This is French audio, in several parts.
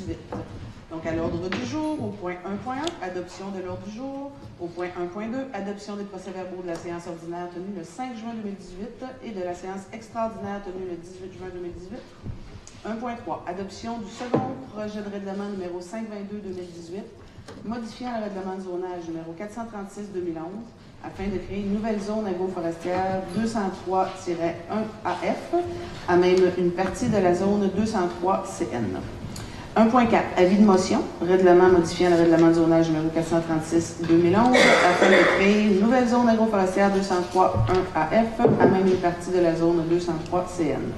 2018. Donc, à l'ordre du jour, au point 1.1, adoption de l'ordre du jour. Au point 1.2, adoption des procès-verbaux de la séance ordinaire tenue le 5 juin 2018 et de la séance extraordinaire tenue le 18 juin 2018. 1.3, adoption du second projet de règlement numéro 522-2018, modifiant le règlement de zonage numéro 436-2011 afin de créer une nouvelle zone agroforestière 203-1AF, à même une partie de la zone 203-CN. 1.4, avis de motion, règlement modifiant le règlement de zonage numéro 436-2011 afin de créer une nouvelle zone agroforestière 203-1AF, à même une partie de la zone 203-CN.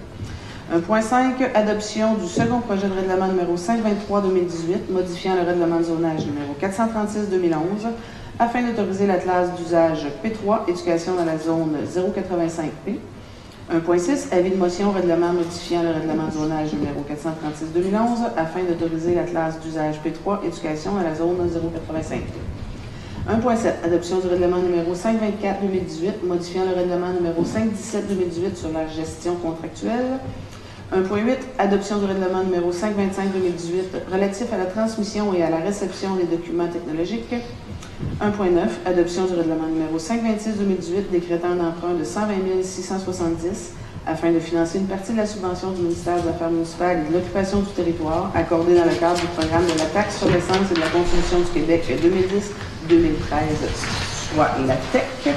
1.5, adoption du second projet de règlement numéro 523-2018, modifiant le règlement de zonage numéro 436-2011, afin d'autoriser la classe d'usage P3, éducation dans la zone 085P. 1.6, avis de motion, règlement modifiant le règlement de zonage numéro 436-2011, afin d'autoriser la classe d'usage P3, éducation dans la zone 085P. 1.7, adoption du règlement numéro 524-2018, modifiant le règlement numéro 517-2018 sur la gestion contractuelle. 1.8, adoption du règlement numéro 525-2018 relatif à la transmission et à la réception des documents technologiques. 1.9, adoption du règlement numéro 526-2018 décrétant un emprunt de 120 670 afin de financer une partie de la subvention du ministère des Affaires municipales et de l'occupation du territoire accordée dans le cadre du programme de la taxe sur l'essence et de la consommation du Québec 2010-2013, soit la TEC.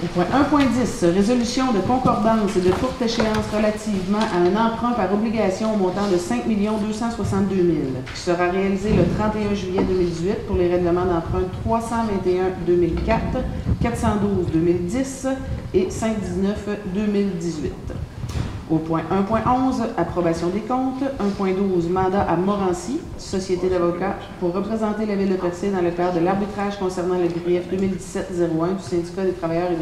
Au point 1.10, résolution de concordance et de courte échéance relativement à un emprunt par obligation au montant de 5 262 000 qui sera réalisé le 31 juillet 2018 pour les règlements d'emprunt 321-2004, 412-2010 et 519-2018. Au point 1.11, approbation des comptes. 1.12, mandat à Morancy, société d'avocats, pour représenter la Ville de Percé dans le cadre de l'arbitrage concernant le grief 2017-01 du syndicat des travailleurs et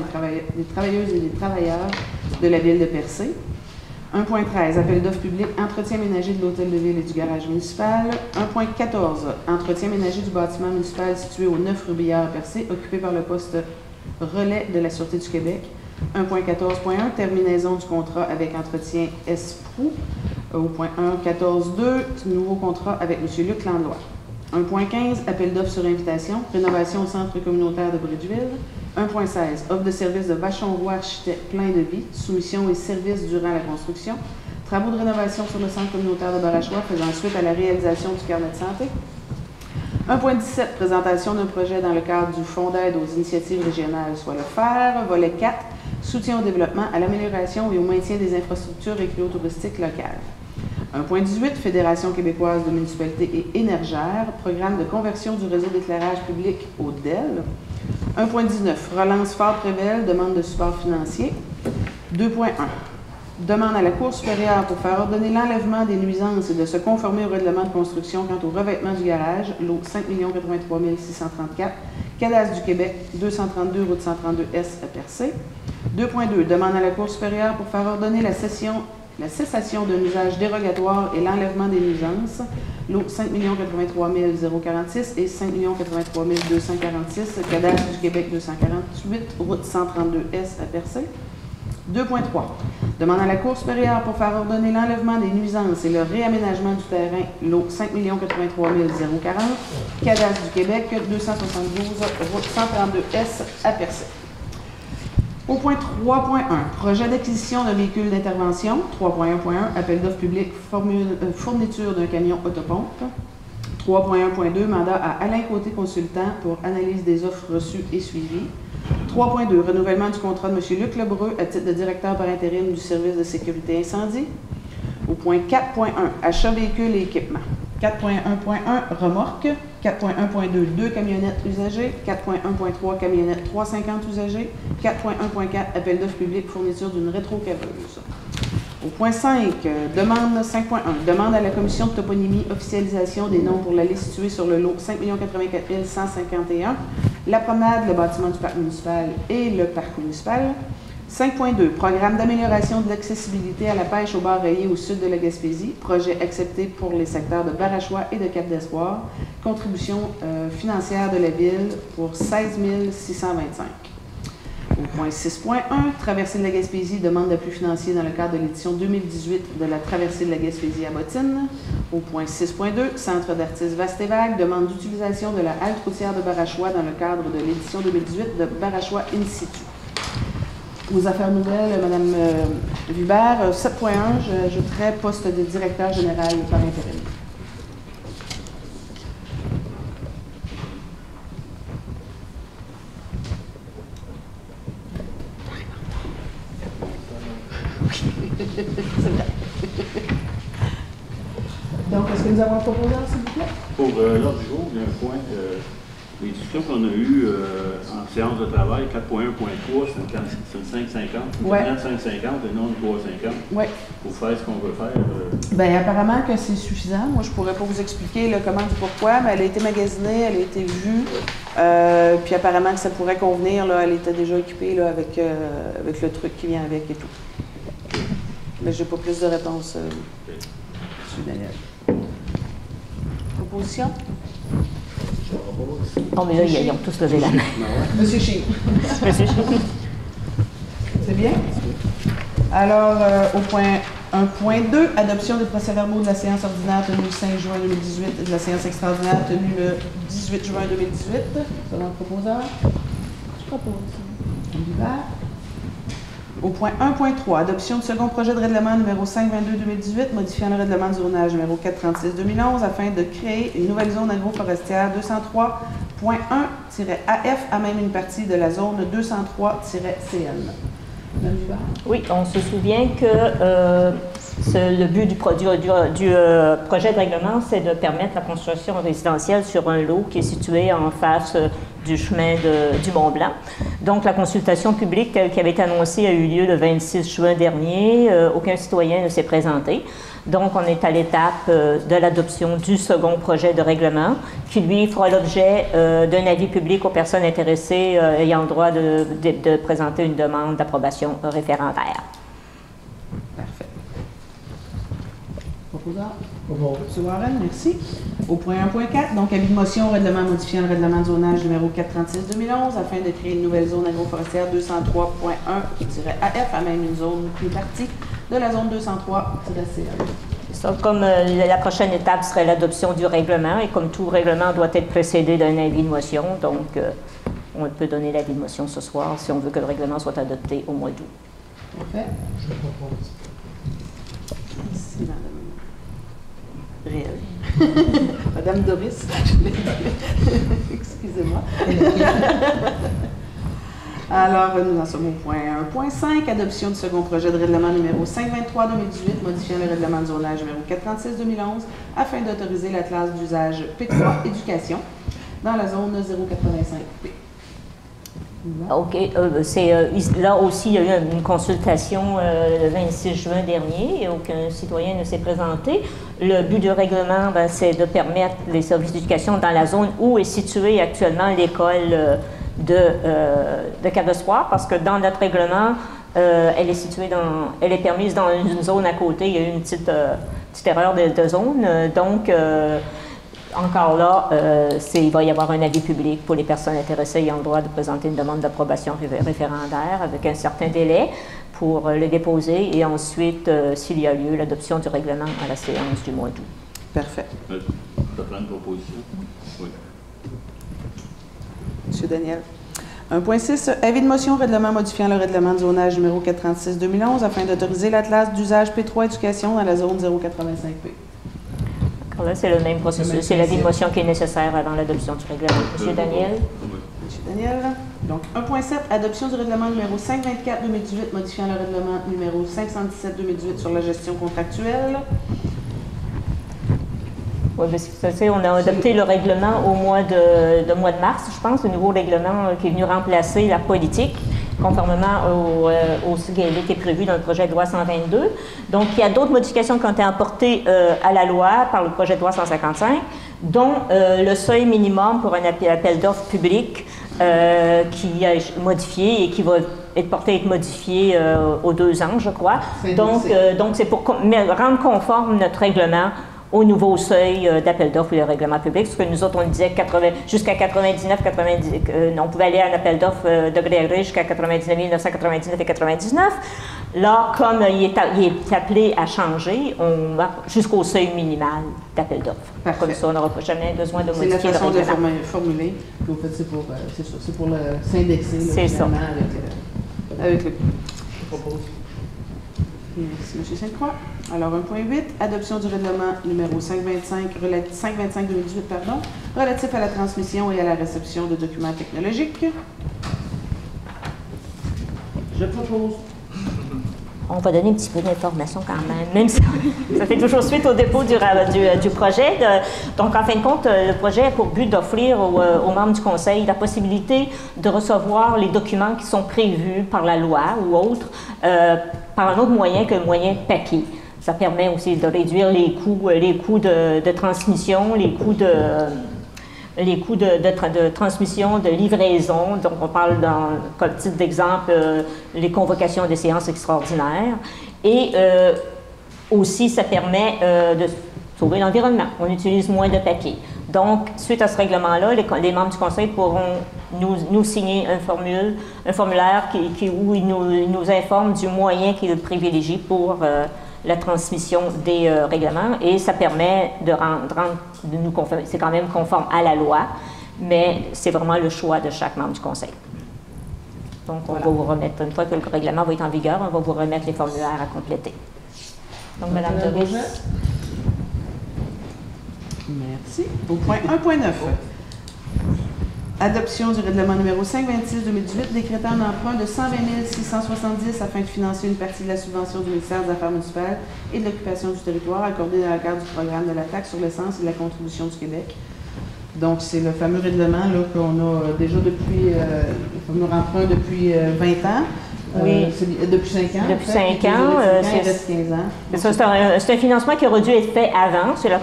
des travailleuses et des travailleurs de la Ville de Percé. 1.13, appel d'offres public, entretien ménager de l'hôtel de ville et du garage municipal. 1.14, entretien ménager du bâtiment municipal situé au 9 rue Billard à Percé, occupé par le poste relais de la Sûreté du Québec. 1.14.1, terminaison du contrat avec Entretien Esprou. Au point 1.14.2, nouveau contrat avec M. Luc Landlois. 1.15, appel d'offres sur invitation, rénovation au centre communautaire de Bridgeville. 1.16, offre de service de Vachon-Roy Architecte Plein de Vie, soumission et services durant la construction. Travaux de rénovation sur le centre communautaire de Barachois faisant suite à la réalisation du carnet de santé. 1.17, présentation d'un projet dans le cadre du Fonds d'aide aux initiatives régionales, soit le FAIR. Volet 4, soutien au développement, à l'amélioration et au maintien des infrastructures récréotouristiques locales. 1.18, Fédération québécoise de municipalités et énergères, programme de conversion du réseau d'éclairage public au DEL. 1.19, relance Fort-Prével, demande de support financier. 2.1, demande à la Cour supérieure pour faire ordonner l'enlèvement des nuisances et de se conformer au règlement de construction quant au revêtement du garage, lot 5 083 634, Cadastre du Québec, 232 route 132S à Percé. 2.2, demande à la Cour supérieure pour faire ordonner la cessation d'un usage dérogatoire et l'enlèvement des nuisances, lot 5 083 046 et 5 083 246, Cadastre du Québec 248, route 132S à Percé. 2.3. Demande à la Cour supérieure pour faire ordonner l'enlèvement des nuisances et le réaménagement du terrain, lot 5 083 040, Cadastre du Québec 272, route 132S à Percé. Au point 3.1, projet d'acquisition d'un véhicule d'intervention. 3.1.1, appel d'offres public, fourniture d'un camion autopompe. 3.1.2, mandat à Alain Côté Consultant pour analyse des offres reçues et suivies. 3.2, renouvellement du contrat de M. Luc Lebreu à titre de directeur par intérim du service de sécurité incendie. Au point 4.1, achat véhicules et équipements. 4.1.1, remorque. 4.1.2, 2 camionnettes usagées. 4.1.3, camionnettes 350 usagées. 4.1.4, appel d'offres public, fourniture d'une rétrocaveuse. Au point 5, demande 5.1, demande à la commission de toponymie officialisation des noms pour l'allée située sur le lot 5 084 151, la promenade, le bâtiment du parc municipal et le parc municipal. 5.2, programme d'amélioration de l'accessibilité à la pêche au bar rayé au sud de la Gaspésie, projet accepté pour les secteurs de Barachois et de Cap-d'Espoir, contribution financière de la Ville pour 16 625. Au point 6.1, Traversée de la Gaspésie demande d'appui financier dans le cadre de l'édition 2018 de la Traversée de la Gaspésie à Bottine. Au point 6.2, Centre d'artistes Vaste-et-Vague demande d'utilisation de la halte routière de Barachois dans le cadre de l'édition 2018 de Barachois in situ. Aux affaires nouvelles, Mme Vibert, 7.1, j'ajouterai poste de directeur général par intérim. Donc, est-ce que nous avons un proposeur, s'il vous plaît? Pour l'ordre du jour, il y a un point, les discussions qu'on a eues en séance de travail, 4.1.3, c'est une 5,50. Ouais. 5,50 et non une 3,50. Oui. Pour faire ce qu'on veut faire. Bien, apparemment que c'est suffisant. Moi, je ne pourrais pas vous expliquer le comment et pourquoi, mais elle a été magasinée, elle a été vue. Puis apparemment que ça pourrait convenir. Là, elle était déjà équipée là, avec le truc qui vient avec et tout. Mais je n'ai pas plus de réponses, M. Daniel. Proposition? Oh, mais là, ils ont tous levé la main. Monsieur Chine. Monsieur Chine. C'est bien? Alors, au point 1.2, adoption des procès-verbaux de la séance ordinaire tenue le 5 juin 2018 et de la séance extraordinaire tenue le 18 juin 2018. Selon le proposeur. Je propose. Au point 1.3, adoption du second projet de règlement numéro 522-2018, modifiant le règlement de zonage numéro 436-2011 afin de créer une nouvelle zone agroforestière 203.1-AF à même une partie de la zone 203-CN. Mme Hubert? Oui, on se souvient que le but du projet de règlement, c'est de permettre la construction résidentielle sur un lot qui est situé en face du chemin du Mont-Blanc. Donc, la consultation publique qui avait été annoncée a eu lieu le 26 juin dernier. Aucun citoyen ne s'est présenté. Donc, on est à l'étape de l'adoption du second projet de règlement qui, lui, fera l'objet d'un avis public aux personnes intéressées ayant le droit de présenter une demande d'approbation référendaire. Parfait. Proposeur? M. Warren, merci. Au point 1.4, donc avis de motion au règlement modifiant le règlement de zonage numéro 436-2011 afin de créer une nouvelle zone agroforestière 203.1-AF à même une zone plus partie de la zone 203-CN. Comme la prochaine étape serait l'adoption du règlement, et comme tout règlement doit être précédé d'un avis de motion, donc on peut donner l'avis de motion ce soir si on veut que le règlement soit adopté au mois d'août. Parfait. Je propose. Merci, Madame. Madame Doris, excusez-moi. Alors, nous en sommes au point 1.5, adoption du second projet de règlement numéro 523-2018, modifiant le règlement de zonage numéro 436-2011 afin d'autoriser la classe d'usage P3 éducation dans la zone 085P. OK. Là aussi, il y a eu une consultation le 26 juin dernier et aucun citoyen ne s'est présenté. Le but du règlement, c'est de permettre les services d'éducation dans la zone où est située actuellement l'école de Cadespoir, parce que dans notre règlement, elle est permise dans une zone à côté. Il y a eu une petite erreur de zone. Donc, encore là, il va y avoir un avis public pour les personnes intéressées ayant le droit de présenter une demande d'approbation référendaire avec un certain délai pour le déposer et ensuite, s'il y a lieu, l'adoption du règlement à la séance du mois d'août. Parfait. Ça prend une proposition. Oui. M. Daniel. 1.6, avis de motion au règlement modifiant le règlement de zonage numéro 436-2011 afin d'autoriser la classe d'usage P3 éducation dans la zone 085P. Là, c'est le même processus. C'est l'avis de motion qui est nécessaire avant l'adoption du règlement. M. Daniel? M. Daniel. Donc, 1.7, adoption du règlement numéro 524-2018, modifiant le règlement numéro 517-2018 sur la gestion contractuelle. Oui, parce que on a adopté le règlement au mois de mars, je pense, le nouveau règlement qui est venu remplacer la politique, conformément au ce qui était prévu dans le projet de loi 122. Donc, il y a d'autres modifications qui ont été apportées à la loi par le projet de loi 155, dont le seuil minimum pour un appel d'offres public qui est modifié et qui va être modifié aux 2 ans, je crois. Donc, c'est pour rendre conforme notre règlement au nouveau seuil d'appel d'offres et de règlement public. Ce que nous autres, on disait jusqu'à 99, 90, on pouvait aller à un appel d'offres de gré à gré jusqu'à 99 999 et 99. Là, comme il est appelé à changer, on va jusqu'au seuil minimal d'appel d'offres. Comme ça, on n'aura jamais besoin de modifier le règlement. C'est la façon de formuler. Puis, au fait, c'est pour s'indexer. C'est ça. Avec le... Je propose. Merci, M. Sainte-Croix. Alors, 1.8, adoption du règlement numéro 525-2018, relatif à la transmission et à la réception de documents technologiques. Je propose. On va donner un petit peu d'informations quand même si ça fait toujours suite au dépôt du projet. Donc, en fin de compte, le projet a pour but d'offrir aux membres du Conseil la possibilité de recevoir les documents qui sont prévus par la loi ou autre par un autre moyen que le moyen papier. Ça permet aussi de réduire les coûts de transmission, les coûts de transmission, de livraison. Donc, on parle comme titre d'exemple, les convocations des séances extraordinaires. Et aussi, ça permet de sauver l'environnement. On utilise moins de papier. Donc, suite à ce règlement-là, les membres du Conseil pourront nous signer un formulaire où ils nous informent du moyen qu'ils privilégient pour la transmission des règlements, et ça permet de nous conformer. C'est quand même conforme à la loi, mais c'est vraiment le choix de chaque membre du Conseil. Donc, on va vous remettre, une fois que le règlement va être en vigueur, on va vous remettre les formulaires à compléter. Donc, Mme Doris. Merci. Au point 1.9. Adoption du règlement numéro 526-2018 décrétant un emprunt de 120 670 afin de financer une partie de la subvention du ministère des Affaires municipales et de l'occupation du territoire accordée dans le cadre du programme de la taxe sur l'essence et de la contribution du Québec. Donc, c'est le fameux règlement qu'on a déjà depuis, le fameux emprunt depuis 20 ans. Oui. Depuis 5 ans. Depuis 5 ans. Il reste 15 ans. C'est un financement qui aurait dû être fait avant. C'est la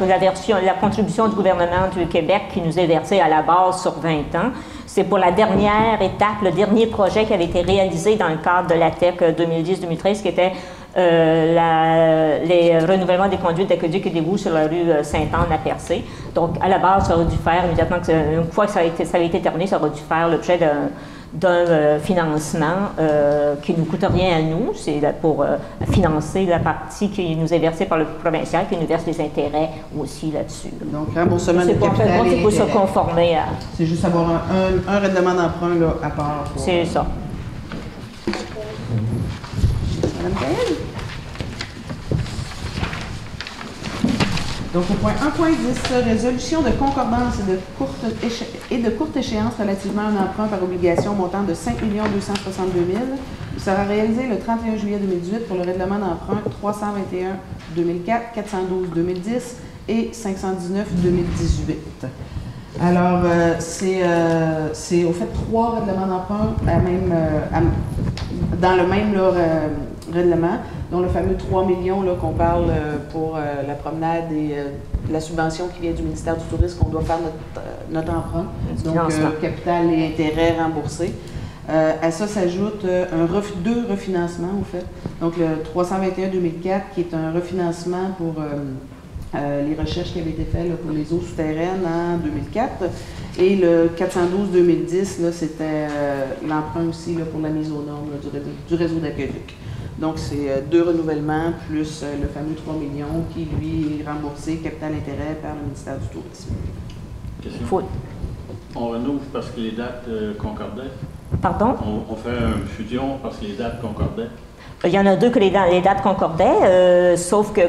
contribution du gouvernement du Québec qui nous est versée à la base sur 20 ans. C'est pour la dernière étape, le dernier projet qui avait été réalisé dans le cadre de la TEC 2010-2013, qui était les renouvellements des conduites d'aqueduc et d'égouts sur la rue Sainte-Anne à Percé. Donc, à la base, ça aurait dû faire, immédiatement, une fois que ça avait été terminé, ça aurait dû faire l'objet d'un financement qui ne nous coûte rien à nous. C'est pour financer la partie qui nous est versée par le provincial, qui nous verse des intérêts aussi là-dessus. Donc, remboursement de capital et il faut se conformer à... C'est juste avoir un règlement d'emprunt à part. C'est ça. Madame Caël. Donc, au point 1.10, résolution de concordance et de courte échéance relativement à un emprunt par obligation montant de 5 262 000. Il sera réalisé le 31 juillet 2018 pour le règlement d'emprunt 321-2004, 412-2010 et 519-2018. Alors, c'est au fait 3 règlements d'emprunt dans le même règlement, dont le fameux 3 millions qu'on parle pour la promenade et la subvention qui vient du ministère du Tourisme, qu'on doit faire notre emprunt, donc capital et intérêts remboursés. À ça s'ajoute deux refinancements, au fait. Donc le 321-2004, qui est un refinancement pour les recherches qui avaient été faites pour les eaux souterraines en 2004. Et le 412-2010, c'était l'emprunt aussi pour la mise aux normes du réseau d'aqueduc. Donc, c'est 2 renouvellements plus le fameux 3 millions qui, lui, est remboursé capital-intérêt par le ministère du Tourisme. Question. On renouvelle parce que les dates concordaient? Pardon? On fait une fusion parce que les dates concordaient? Il y en a 2 que les dates concordaient, sauf que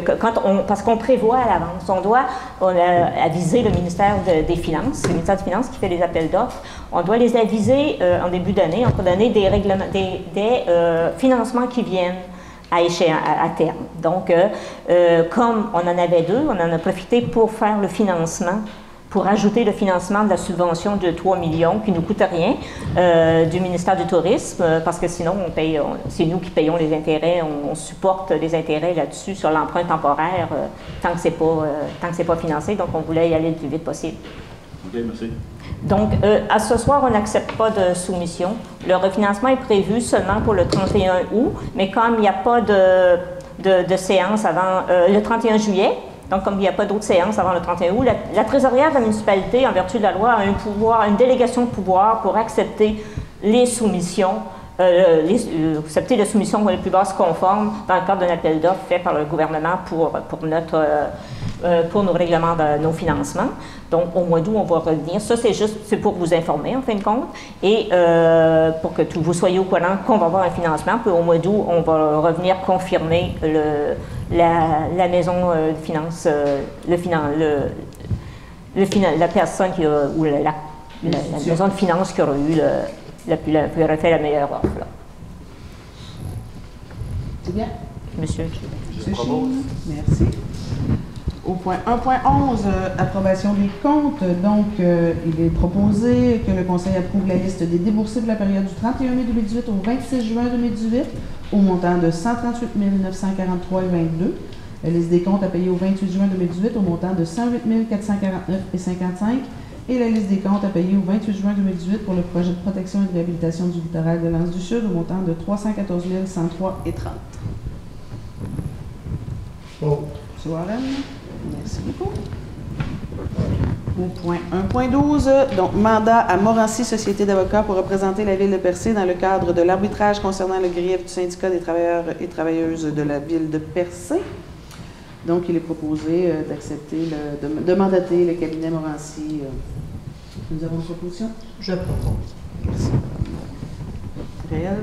parce qu'on prévoit à l'avance, on doit aviser le ministère des Finances, le ministère des Finances qui fait les appels d'offres, on doit les aviser en début d'année, on peut donner des financements qui viennent à terme. Donc, comme on en avait 2, on en a profité pour faire le financement, pour ajouter le financement de la subvention de 3 millions qui ne nous coûte rien du ministère du Tourisme, parce que sinon, c'est nous qui payons les intérêts, on supporte les intérêts là-dessus sur l'emprunt temporaire tant que c'est pas financé. Donc, on voulait y aller le plus vite possible. OK, merci. Donc, à ce soir, on n'accepte pas de soumission. Le refinancement est prévu seulement pour le 31 août, mais comme il n'y a pas de séance avant le 31 juillet, Donc, comme il n'y a pas d'autres séances avant le 31 août, la trésorière de la municipalité, en vertu de la loi, a un pouvoir, une délégation de pouvoir pour accepter les soumissions, accepter les soumissions les plus basses conformes dans le cadre d'un appel d'offres fait par le gouvernement pour nos règlements de nos financements. Donc, au mois d'août, on va revenir. Ça, c'est pour vous informer, en fin de compte, et pour que vous soyez au courant qu'on va avoir un financement. Puis au mois d'août, on va revenir confirmer la maison de finances, la personne qui a, ou la maison de finances qui aura eu qui aurait fait la meilleure offre. Là. C'est bien. Monsieur. Merci. Au point 1.11, approbation des comptes. Donc, il est proposé que le Conseil approuve la liste des déboursés pour la période du 31 mai 2018 au 26 juin 2018 au montant de 138 943,22. La liste des comptes à payer au 28 juin 2018 au montant de 108 449,55. Et la liste des comptes à payer au 28 juin 2018 pour le projet de protection et de réhabilitation du littoral de l'Anse du Sud au montant de 314 103,30. Bon. M. Warren, merci beaucoup. Au point 1.12, donc mandat à Morancy, Société d'avocats pour représenter la Ville de Percé dans le cadre de l'arbitrage concernant le grief du syndicat des travailleurs et travailleuses de la Ville de Percé. Donc, il est proposé d'accepter, de mandater le cabinet Morancy. Nous avons une proposition? Je propose. Merci. Réel.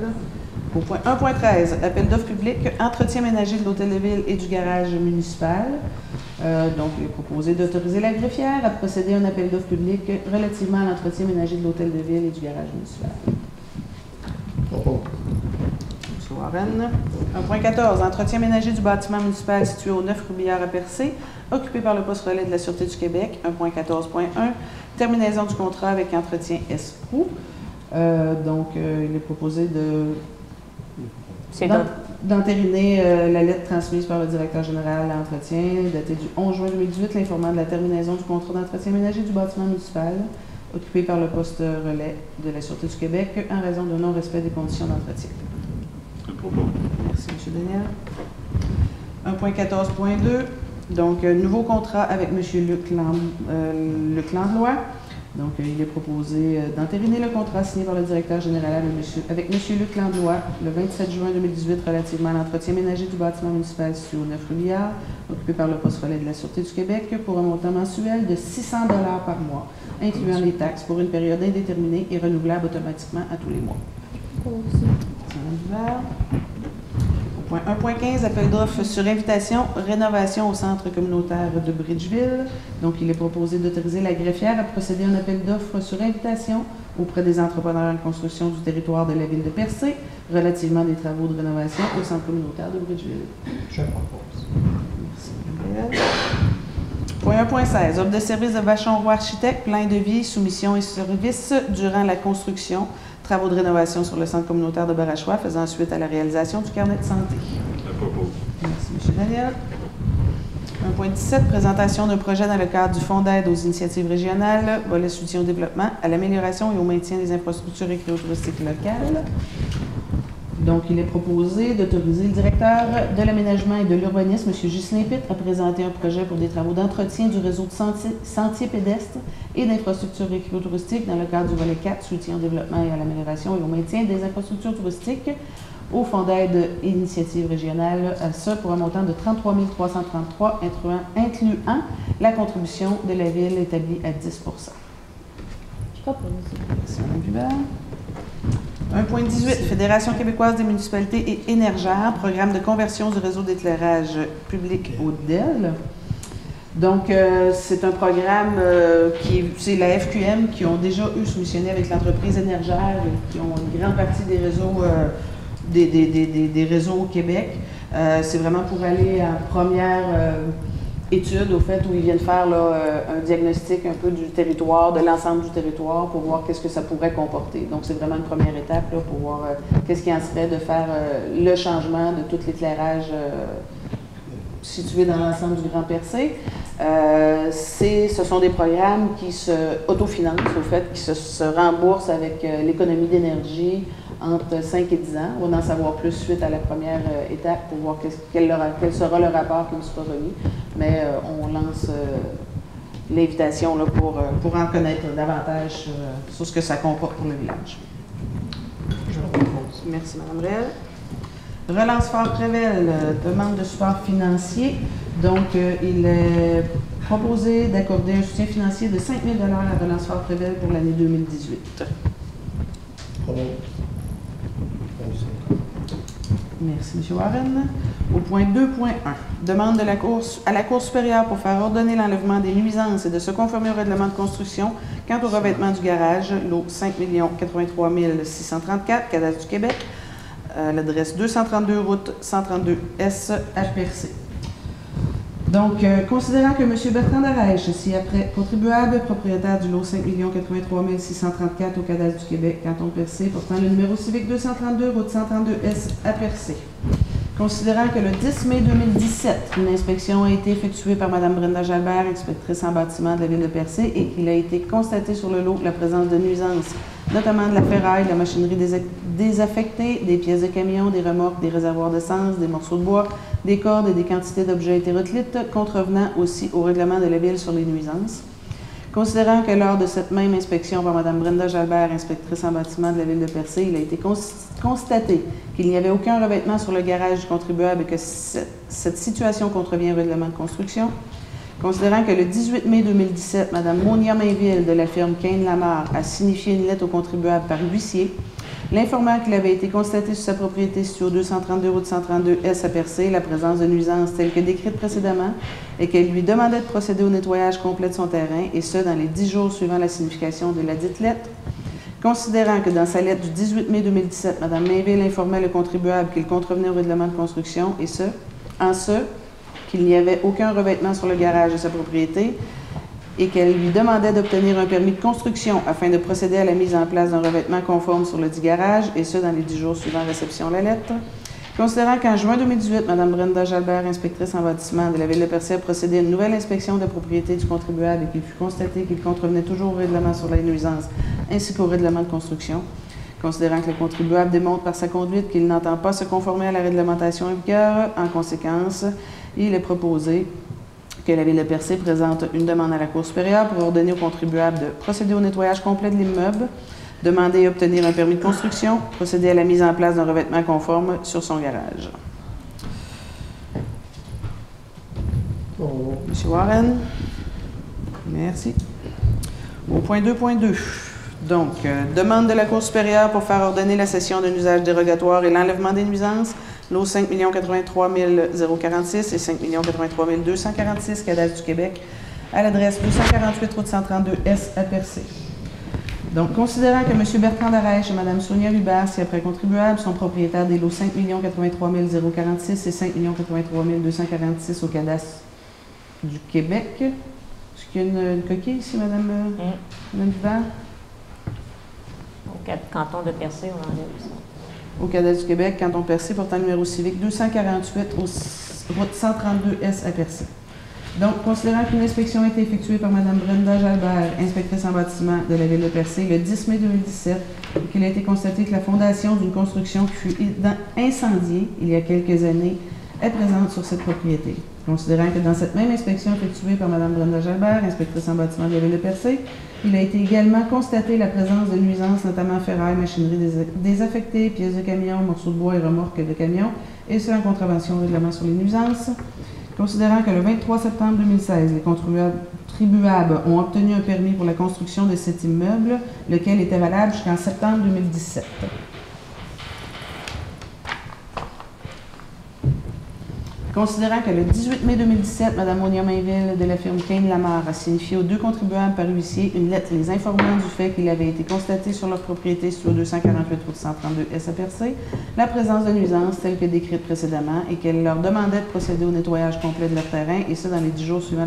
Au point 1.13, appel d'offres public, entretien ménager de l'hôtel de ville et du garage municipal. Donc, il est proposé d'autoriser la greffière à procéder à un appel d'offres public relativement à l'entretien ménager de l'hôtel de ville et du garage municipal. Propose. M. Warren. 1.14, entretien ménager du bâtiment municipal situé au 9 Roubillard à Percé, occupé par le poste relais de la Sûreté du Québec. 1.14.1, terminaison du contrat avec entretien ESPRO. Donc, il est proposé d'entériner la lettre transmise par le directeur général à l'entretien, datée du 11 juin 2018, l'informant de la terminaison du contrat d'entretien ménager du bâtiment municipal, occupé par le poste relais de la Sûreté du Québec, en raison de non-respect des conditions d'entretien. Merci, M. Daniel. 1.14.2, donc, nouveau contrat avec M. Luc Landlois. Donc, il est proposé d'entériner le contrat signé par le directeur général avec M. Luc Landlois le 27 juin 2018 relativement à l'entretien ménager du bâtiment municipal situé au 9 Roubillard, occupé par le poste relais de la Sûreté du Québec, pour un montant mensuel de 600 $ par mois, incluant les taxes pour une période indéterminée et renouvelable automatiquement à tous les mois. Au point 1.15, appel d'offres sur invitation, rénovation au centre communautaire de Bridgeville. Donc, il est proposé d'autoriser la greffière à procéder à un appel d'offres sur invitation auprès des entrepreneurs en construction du territoire de la Ville de Percé relativement des travaux de rénovation au centre communautaire de Bridgeville. Je propose. Merci. Point 1.16, offre de service de Vachon-Roy Architecte, plein de vie, soumission et services durant la construction. Travaux de rénovation sur le centre communautaire de Barachois, faisant suite à la réalisation du carnet de santé. Je propose. Merci, M. Daniel. 1.17, présentation d'un projet dans le cadre du Fonds d'aide aux initiatives régionales, volet soutien au développement, à l'amélioration et au maintien des infrastructures écologiques locales. Donc, il est proposé d'autoriser le directeur de l'aménagement et de l'urbanisme, M. Ghislain Pitt, à présenter un projet pour des travaux d'entretien du réseau de sentiers pédestres et d'infrastructures écotouristiques dans le cadre du volet 4, soutien au développement et à l'amélioration et au maintien des infrastructures touristiques au Fonds d'aide et initiative régionale, ça pour un montant de 33 333, incluant la contribution de la Ville établie à 10 %. Je propose. Merci, Mme Hubert. 1.18, Fédération québécoise des municipalités et Énergère, programme de conversion du réseau d'éclairage public au DEL. Donc, c'est un programme c'est la FQM qui ont déjà soumissionné avec l'entreprise Énergère, qui ont une grande partie des réseaux, des réseaux au Québec. C'est vraiment pour aller en première étude, au fait, où ils viennent faire un diagnostic un peu du territoire, de l'ensemble du territoire, pour voir qu'est-ce que ça pourrait comporter. Donc, c'est vraiment une première étape là, pour voir qu'est-ce qui en serait de faire le changement de tout l'éclairage situé dans l'ensemble du Grand Percé. Ce sont des programmes qui se autofinancent, au fait, qui se remboursent avec l'économie d'énergie entre 5 et 10 ans. On va en savoir plus suite à la première étape pour voir quel sera le rapport qui nous sera remis. Mais on lance l'invitation là, pour en connaître davantage sur ce que ça comporte pour le village. Je propose. Merci, Mme Réal. Relance Fort Prével, demande de support financier. Donc, il est proposé d'accorder un soutien financier de 5 000 $ à Relance Fort Prével pour l'année 2018. Propose. Merci, M. Warren. Au point 2.1, demande à la Cour supérieure pour faire ordonner l'enlèvement des nuisances et de se conformer au règlement de construction quant au revêtement du garage, lot 5 083 634, cadastre du Québec, l'adresse 232 route 132 S à Percé. Donc, considérant que M. Bertrand Darèche, ci-après contribuable, propriétaire du lot 5 083 634 au cadastre du Québec, canton de Percé, portant le numéro civique 232, route 132 S à Percé. Considérant que le 10 mai 2017, une inspection a été effectuée par Mme Brenda Jalbert, inspectrice en bâtiment de la Ville de Percé, et qu'il a été constaté sur le lot la présence de nuisances, notamment de la ferraille, de la machinerie désaffectée, des pièces de camion, des remorques, des réservoirs d'essence, des morceaux de bois, des cordes et des quantités d'objets hétéroclites, contrevenant aussi au règlement de la Ville sur les nuisances. Considérant que lors de cette même inspection par Mme Brenda Jalbert, inspectrice en bâtiment de la Ville de Percé, il a été constaté qu'il n'y avait aucun revêtement sur le garage du contribuable et que cette situation contrevient au règlement de construction. Considérant que le 18 mai 2017, Mme Monia Mainville de la firme Kane-Lamar a signifié une lettre au contribuable par huissier, l'informant qu'il avait été constaté sur sa propriété située au 232 route 132 S à Percé la présence de nuisances telles que décrites précédemment et qu'elle lui demandait de procéder au nettoyage complet de son terrain, et ce, dans les 10 jours suivant la signification de la dite lettre. Considérant que dans sa lettre du 18 mai 2017, Mme Mainville informait le contribuable qu'il contrevenait au règlement de construction, et ce, qu'il n'y avait aucun revêtement sur le garage de sa propriété, et qu'elle lui demandait d'obtenir un permis de construction afin de procéder à la mise en place d'un revêtement conforme sur le dit garage, et ce, dans les 10 jours suivant réception de la lettre. Considérant qu'en juin 2018, Mme Brenda Jalbert, inspectrice en bâtiment de la Ville de Percé, a procédé à une nouvelle inspection de la propriété du contribuable et qu'il fut constaté qu'il contrevenait toujours au règlement sur les nuisances ainsi qu'au règlement de construction. Considérant que le contribuable démontre par sa conduite qu'il n'entend pas se conformer à la réglementation en vigueur, en conséquence, il est proposé que la Ville de Percé présente une demande à la Cour supérieure pour ordonner au contribuable de procéder au nettoyage complet de l'immeuble, demander et obtenir un permis de construction, procéder à la mise en place d'un revêtement conforme sur son garage. M. Warren. Merci. Au point 2.2. Donc, demande de la Cour supérieure pour faire ordonner la cession d'un usage dérogatoire et l'enlèvement des nuisances, lot 5 083 046 et 5 083 246, cadastre du Québec, à l'adresse 248 route 132 S à Percé. Donc, considérant que M. Bertrand Darèche et Mme Sonia Hubert, ci-après contribuables, sont propriétaires des lots 5 083 046 et 5 083 246 au cadastre du Québec. Est-ce qu'il y a une coquille ici, Mme Hubert? Au canton de Percé, on enlève ça. Au cadastre du Québec, canton de Percé, portant numéro civique 248 route 132 S à Percé. Donc, considérant qu'une inspection a été effectuée par Mme Brenda Jalbert, inspectrice en bâtiment de la Ville de Percé, le 10 mai 2017, et qu'il a été constaté que la fondation d'une construction qui fut incendiée il y a quelques années est présente sur cette propriété. Considérant que dans cette même inspection effectuée par Mme Brenda Jalbert, inspectrice en bâtiment de la Ville de Percé, il a été également constaté la présence de nuisances, notamment ferraille, machinerie désaffectée, pièces de camion, morceaux de bois et remorques de camion, et ce en contravention au règlement sur les nuisances. Considérant que le 23 septembre 2016, les contribuables ont obtenu un permis pour la construction de cet immeuble, lequel était valable jusqu'en septembre 2017. Considérant que le 18 mai 2017, Mme Monia Mainville de la firme Kane-Lamar a signifié aux deux contribuables par huissier une lettre les informant du fait qu'il avait été constaté sur leur propriété sur 248 route 132 S à Percé la présence de nuisances telles que décrites précédemment et qu'elle leur demandait de procéder au nettoyage complet de leur terrain, et ce dans les 10 jours suivant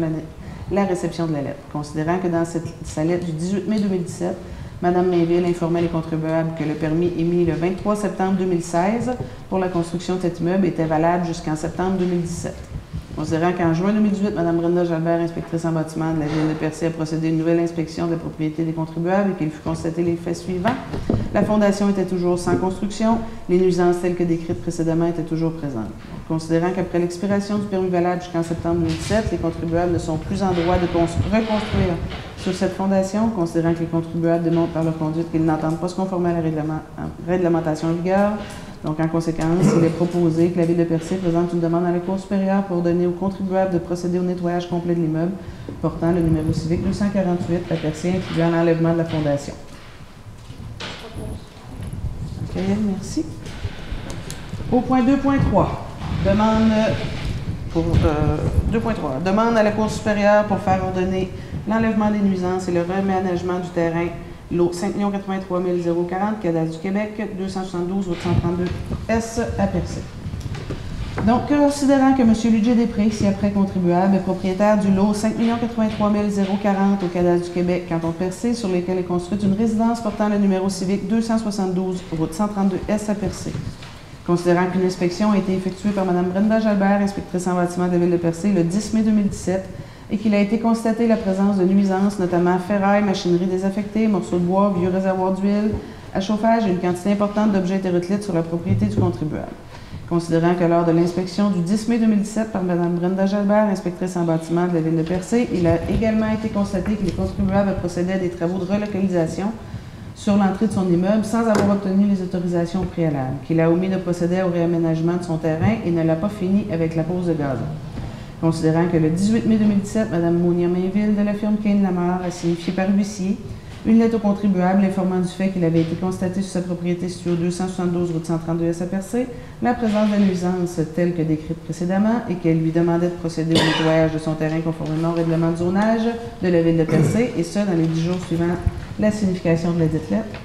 la réception de la lettre. Considérant que dans sa lettre du 18 mai 2017, Mme Mainville informait les contribuables que le permis émis le 23 septembre 2016 pour la construction de cet immeuble était valable jusqu'en septembre 2017. Considérant qu'en juin 2018, Mme Brenda Jalbert, inspectrice en bâtiment de la Ville de Percé, a procédé à une nouvelle inspection de la propriété des contribuables et qu'il fut constaté les faits suivants. La fondation était toujours sans construction, les nuisances telles que décrites précédemment étaient toujours présentes. Considérant qu'après l'expiration du permis valable jusqu'en septembre 2017, les contribuables ne sont plus en droit de reconstruire sur cette fondation, considérant que les contribuables démontrent par leur conduite qu'ils n'entendent pas se conformer à la réglementation en vigueur. Donc, en conséquence, il est proposé que la Ville de Percé présente une demande à la Cour supérieure pour donner aux contribuables de procéder au nettoyage complet de l'immeuble portant le numéro civique 248 à Percé, incluant l'enlèvement de la fondation. OK, merci. Au point 2.3, demande pour 2.3, demande à la Cour supérieure pour faire ordonner l'enlèvement des nuisances et le réaménagement du terrain lot 5 083 040, Cadastre du Québec, 272 route 132 S à Percé. Donc, considérant que M. Ludger Després, ci-après contribuable, est propriétaire du lot 5 083 040 au Cadastre du Québec, canton de Percé, sur lesquels est construite une résidence portant le numéro civique 272 route 132 S à Percé. Considérant qu'une inspection a été effectuée par Mme Brenda Jalbert, inspectrice en bâtiment de la Ville de Percé, le 10 mai 2017, et qu'il a été constaté la présence de nuisances, notamment ferraille, machinerie désaffectée, morceaux de bois, vieux réservoirs d'huile à chauffage et une quantité importante d'objets hétéroclites sur la propriété du contribuable. Considérant que lors de l'inspection du 10 mai 2017 par Mme Brenda Jalbert, inspectrice en bâtiment de la Ville de Percé, il a également été constaté que les contribuables procédaient à des travaux de relocalisation sur l'entrée de son immeuble sans avoir obtenu les autorisations préalables, qu'il a omis de procéder au réaménagement de son terrain et ne l'a pas fini avec la pose de gazon. Considérant que le 18 mai 2017, Mme Monia Mainville de la firme Kane-Lamar a signifié par huissier une lettre au contribuable informant du fait qu'il avait été constaté sur sa propriété située au 272 route 132 S à Percé la présence de nuisances telles que décrites précédemment et qu'elle lui demandait de procéder au nettoyage de son terrain conformément au règlement de zonage de la Ville de Percé, et ce, dans les 10 jours suivant la signification de la dite lettre.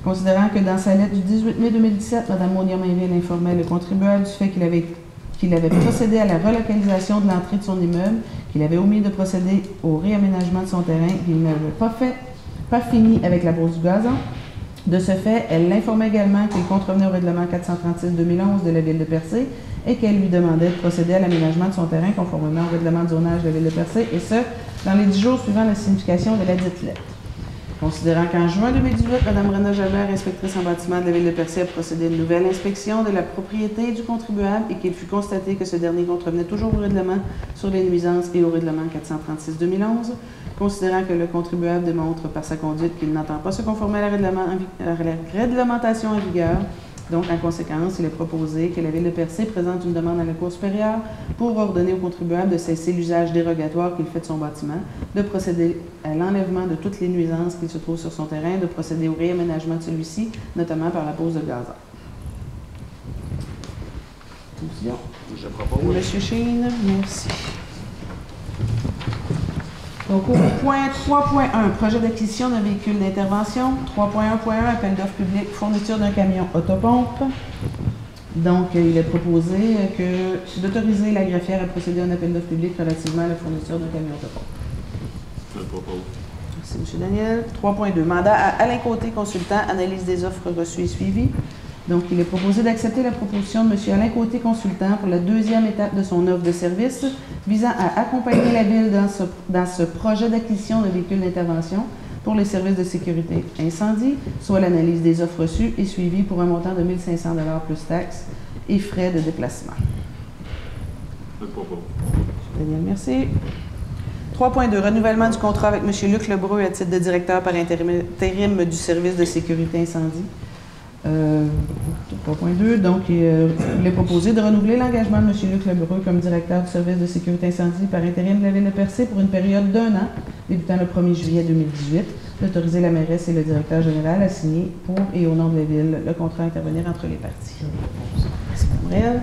Considérant que dans sa lettre du 18 mai 2017, Mme Monia Mainville informait le contribuable du fait qu'il avait procédé à la relocalisation de l'entrée de son immeuble, qu'il avait omis de procéder au réaménagement de son terrain, qu'il n'avait pas fini avec la pose du gazon. De ce fait, elle l'informait également qu'il contrevenait au règlement 436-2011 de la Ville de Percé et qu'elle lui demandait de procéder à l'aménagement de son terrain conformément au règlement de zonage de la Ville de Percé, et ce, dans les 10 jours suivant la signification de la dite lettre. Considérant qu'en juin 2018, Mme Brenda Jalbert, inspectrice en bâtiment de la Ville de Percé, a procédé à une nouvelle inspection de la propriété du contribuable et qu'il fut constaté que ce dernier contrevenait toujours au règlement sur les nuisances et au règlement 436-2011, considérant que le contribuable démontre par sa conduite qu'il n'entend pas se conformer à la réglementation en vigueur. Donc, en conséquence, il est proposé que la Ville de Percé présente une demande à la Cour supérieure pour ordonner au contribuable de cesser l'usage dérogatoire qu'il fait de son bâtiment, de procéder à l'enlèvement de toutes les nuisances qu'il se trouve sur son terrain, de procéder au réaménagement de celui-ci, notamment par la pose de gazon. Je propose. Monsieur Chine, merci. Donc, au point 3.1, projet d'acquisition d'un véhicule d'intervention. 3.1.1, appel d'offres public, fourniture d'un camion autopompe. Donc, il est proposé d'autoriser la greffière à procéder à un appel d'offres public relativement à la fourniture d'un camion autopompe. Je propose. Merci, M. Daniel. 3.2, mandat à Alain Côté, consultant, analyse des offres reçues et suivies. Donc, il est proposé d'accepter la proposition de M. Alain Côté, consultant, pour la deuxième étape de son offre de service visant à accompagner la Ville dans ce projet d'acquisition de véhicules d'intervention pour les services de sécurité incendie, soit l'analyse des offres reçues et suivies pour un montant de 1 500 $ plus taxes et frais de déplacement. Je propose. M. Daniel, merci. 3.2, renouvellement du contrat avec M. Luc Lebreu à titre de directeur par intérim du service de sécurité incendie. 3.2, donc il est proposé de renouveler l'engagement de M. Luc Lebreu comme directeur du service de sécurité incendie par intérim de la Ville de Percé pour une période d'1 an, débutant le 1er juillet 2018, d'autoriser la mairesse et le directeur général à signer pour et au nom de la Ville le contrat à intervenir entre les parties. Merci, Mme Réal.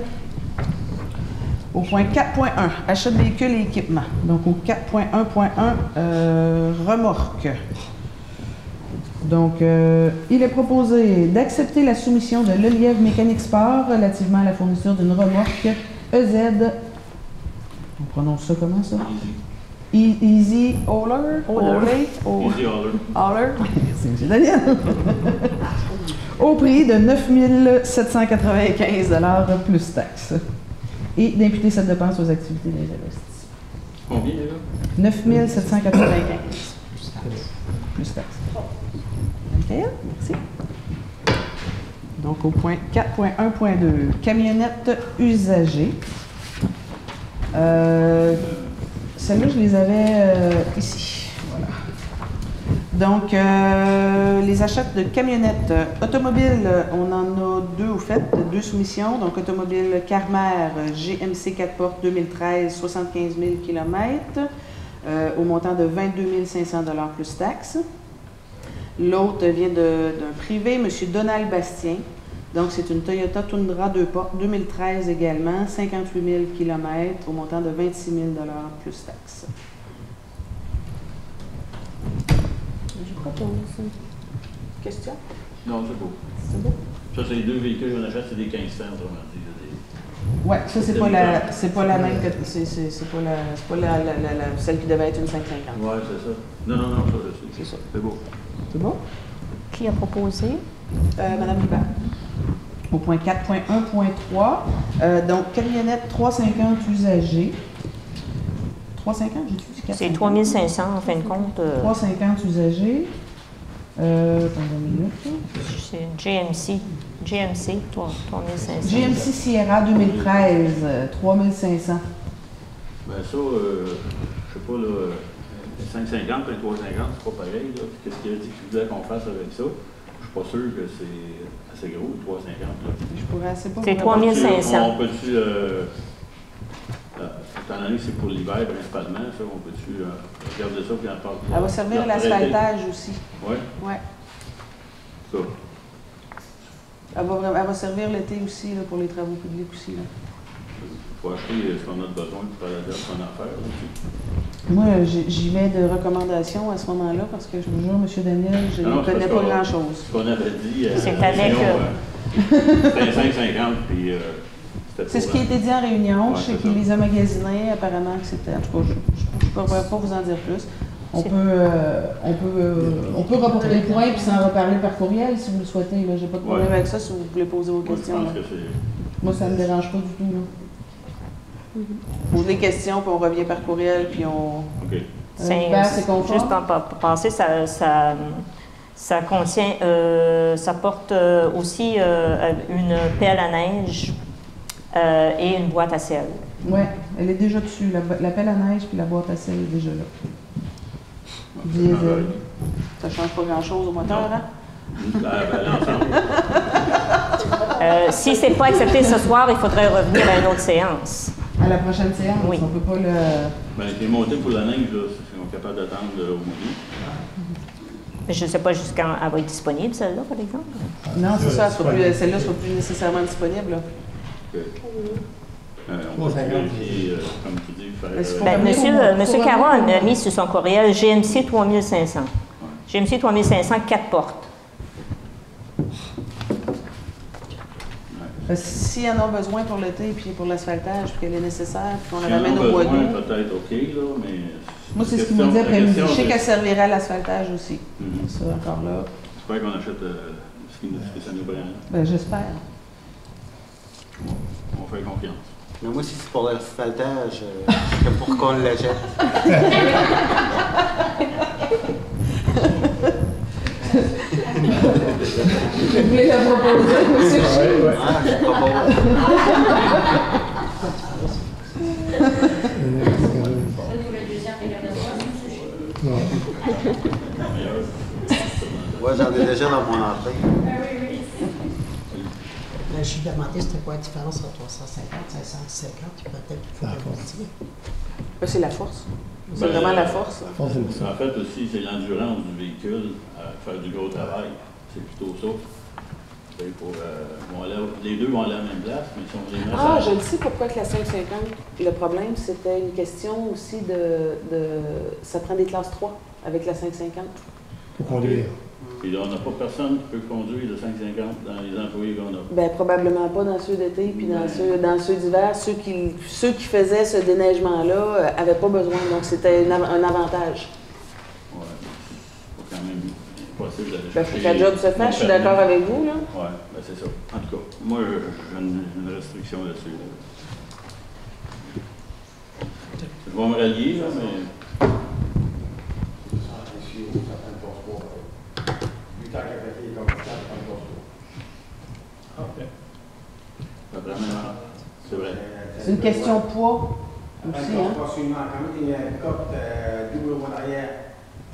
Au point 4.1, achat de véhicules et équipements. Donc, au 4.1.1, remorque. Donc, il est proposé d'accepter la soumission de Lelièvre Mécanique Sport relativement à la fourniture d'une remorque EZ. On prononce ça comment, ça? Easy Hauler? Easy Hauler. Merci, M. Daniel. Au prix de 9 795 $ plus taxes. Et d'imputer cette dépense aux activités des investissements. Combien, là? 9 795 plus taxes. OK, merci. Donc, au point 4.1.2, camionnettes usagées. Celles-là, je les avais ici. Voilà. Donc, les achats de camionnettes automobiles, on en a deux au fait, deux soumissions. Donc, automobile Carmer GMC 4 portes 2013, 75 000 km, au montant de 22 500 $ plus taxes. L'autre vient d'un privé, M. Donald Bastien. Donc, c'est une Toyota Tundra 2 portes 2013 également, 58 000 km, au montant de 26 000 $ plus taxes. Question? Non, c'est beau. C'est bon? Ça, c'est les deux véhicules qu'on achète, c'est des 15 cents, autrement dit. Oui, ça, c'est pas la même que. C'est pas celle qui devait être une 550. Oui, c'est ça. Non, ça, je sais. C'est ça. C'est beau. C'est bon? Qui a proposé? Madame Hubert. Au point 4.1.3, donc camionnette 350 usagée. 350, j'ai-tu dit 450? C'est 3500 en fin de compte. 350 usagés. Attendez une minute. C'est GMC, 3500. GMC Sierra 2013, 3500. Ben ça, je sais pas, là, 550 et 350, c'est pas pareil. Qu'est-ce qu'il a dit qu'il voulait qu'on fasse avec ça? Je suis pas sûr que c'est assez gros, le 350. Là. Je pourrais assez pas. C'est 3500. On peut-tu, étant donné que c'est pour l'hiver principalement, ça, on peut-tu regarder ça puis en parler? Elle va servir à l'asphaltage aussi. Oui? Oui. Ça. Elle va servir l'été aussi, là, pour les travaux publics aussi. Là. Il faut acheter ce qu'on a besoin pour faire la job qu'on a à faire. Aussi. Moi, j'y vais de recommandations à ce moment-là parce que je vous jure, M. Daniel, je ne connais pas grand-chose. Ce qu'on avait dit, c'est avec. C'était 550, puis c'est ce qui a été dit en réunion. Ouais, je sais qu'il les a magasinés, apparemment que c'était. En tout cas, je ne pourrais pas vous en dire plus. On peut rapporter les points et s'en reparler par courriel si vous le souhaitez. Je n'ai pas de problème avec ça si vous voulez poser vos questions. Moi, ça ne me dérange pas du tout. Là. Posez les questions, puis on revient par courriel, puis on. OK. C'est conforme. Juste en passer, ça contient, ça porte aussi une pelle à neige et une boîte à sel. Oui, elle est déjà dessus. La pelle à neige puis la boîte à sel est déjà là. Diesel. Ça ne change pas grand-chose au moteur, hein? Si ce n'est pas accepté ce soir, il faudrait revenir à une autre séance. À la prochaine séance? Oui. On ne peut pas le... Bien, les montées pour la neige, là, ils sont capables d'attendre au mois d'août. Je ne sais pas jusqu'à elle va être disponible, celle-là, par exemple. Non, c'est ça. Celle-là ne sera plus nécessairement disponible. Là. On va vérifier, comme tu dis, faire... Monsieur Caron a mis sur son courriel GMC 3500. GMC 3500, 4 portes. S'il y en a besoin pour l'été, puis pour l'asphaltage, puis qu'elle est nécessaire, puis qu'on la ramène au mois d'août. Peut-être OK, là, mais... Moi, c'est ce qu'il m'a dit après-midi. Je sais qu'elle servirait à l'asphaltage aussi. Ça, encore là. J'espère qu'on achète ce que ça nous prend. Ben, j'espère. On fait confiance. Mais moi, si c'est pour l'asphaltage, c'est pour qu'on le jette. Vous voulez la proposer, M. Chine? Ah, je propose. Moi, j'en ai déjà dans mon entrée. Je suis demandé c'était quoi la différence entre 350 et 550, peut-être qu'il faut répondre. C'est la force. C'est vraiment la force. En fait, aussi, c'est l'endurance du véhicule à faire du gros travail. C'est plutôt ça. Les deux vont aller à la même place, mais si on les met je le sais pourquoi que la 550. Le problème, c'était une question aussi ça prend des classes 3 avec la 550. Pour conduire. Puis là, on n'a pas personne qui peut conduire le 550 dans les employés qu'on a. Bien, probablement pas dans ceux d'été, puis dans ceux d'hiver. Ceux qui faisaient ce déneigement-là n'avaient pas besoin, donc c'était un avantage. Oui, c'est quand même possible d'aller chercher. Faut que la job se fasse, je suis d'accord avec vous, là. Oui, ben c'est ça. En tout cas, moi, j'ai une restriction là-dessus. Je vais me rallier, là, mais... une question de poids aussi, hein? Quand tu as une cote double roue arrière,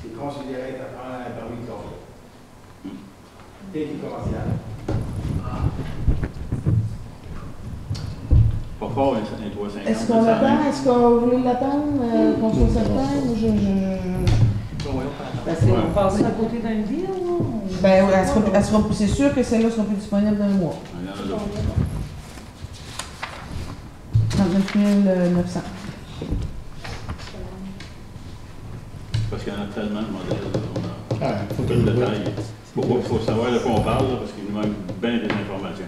tu es considéré à prendre un permis de conduire. Dès qu'il commence Pas fort, un 350. Est-ce qu'on l'attend? Est-ce qu'on voulait l'attendre? Qu'on soit certain? Parce qu'on passe à côté d'un deal, non? Ben, c'est sûr que celle-là sera plus disponible dans un mois. 39 900. Parce qu'il y en a tellement de modèles. Faut que Tout le le détail. Il faut savoir de quoi on parle, là, parce qu'il nous manque bien des informations.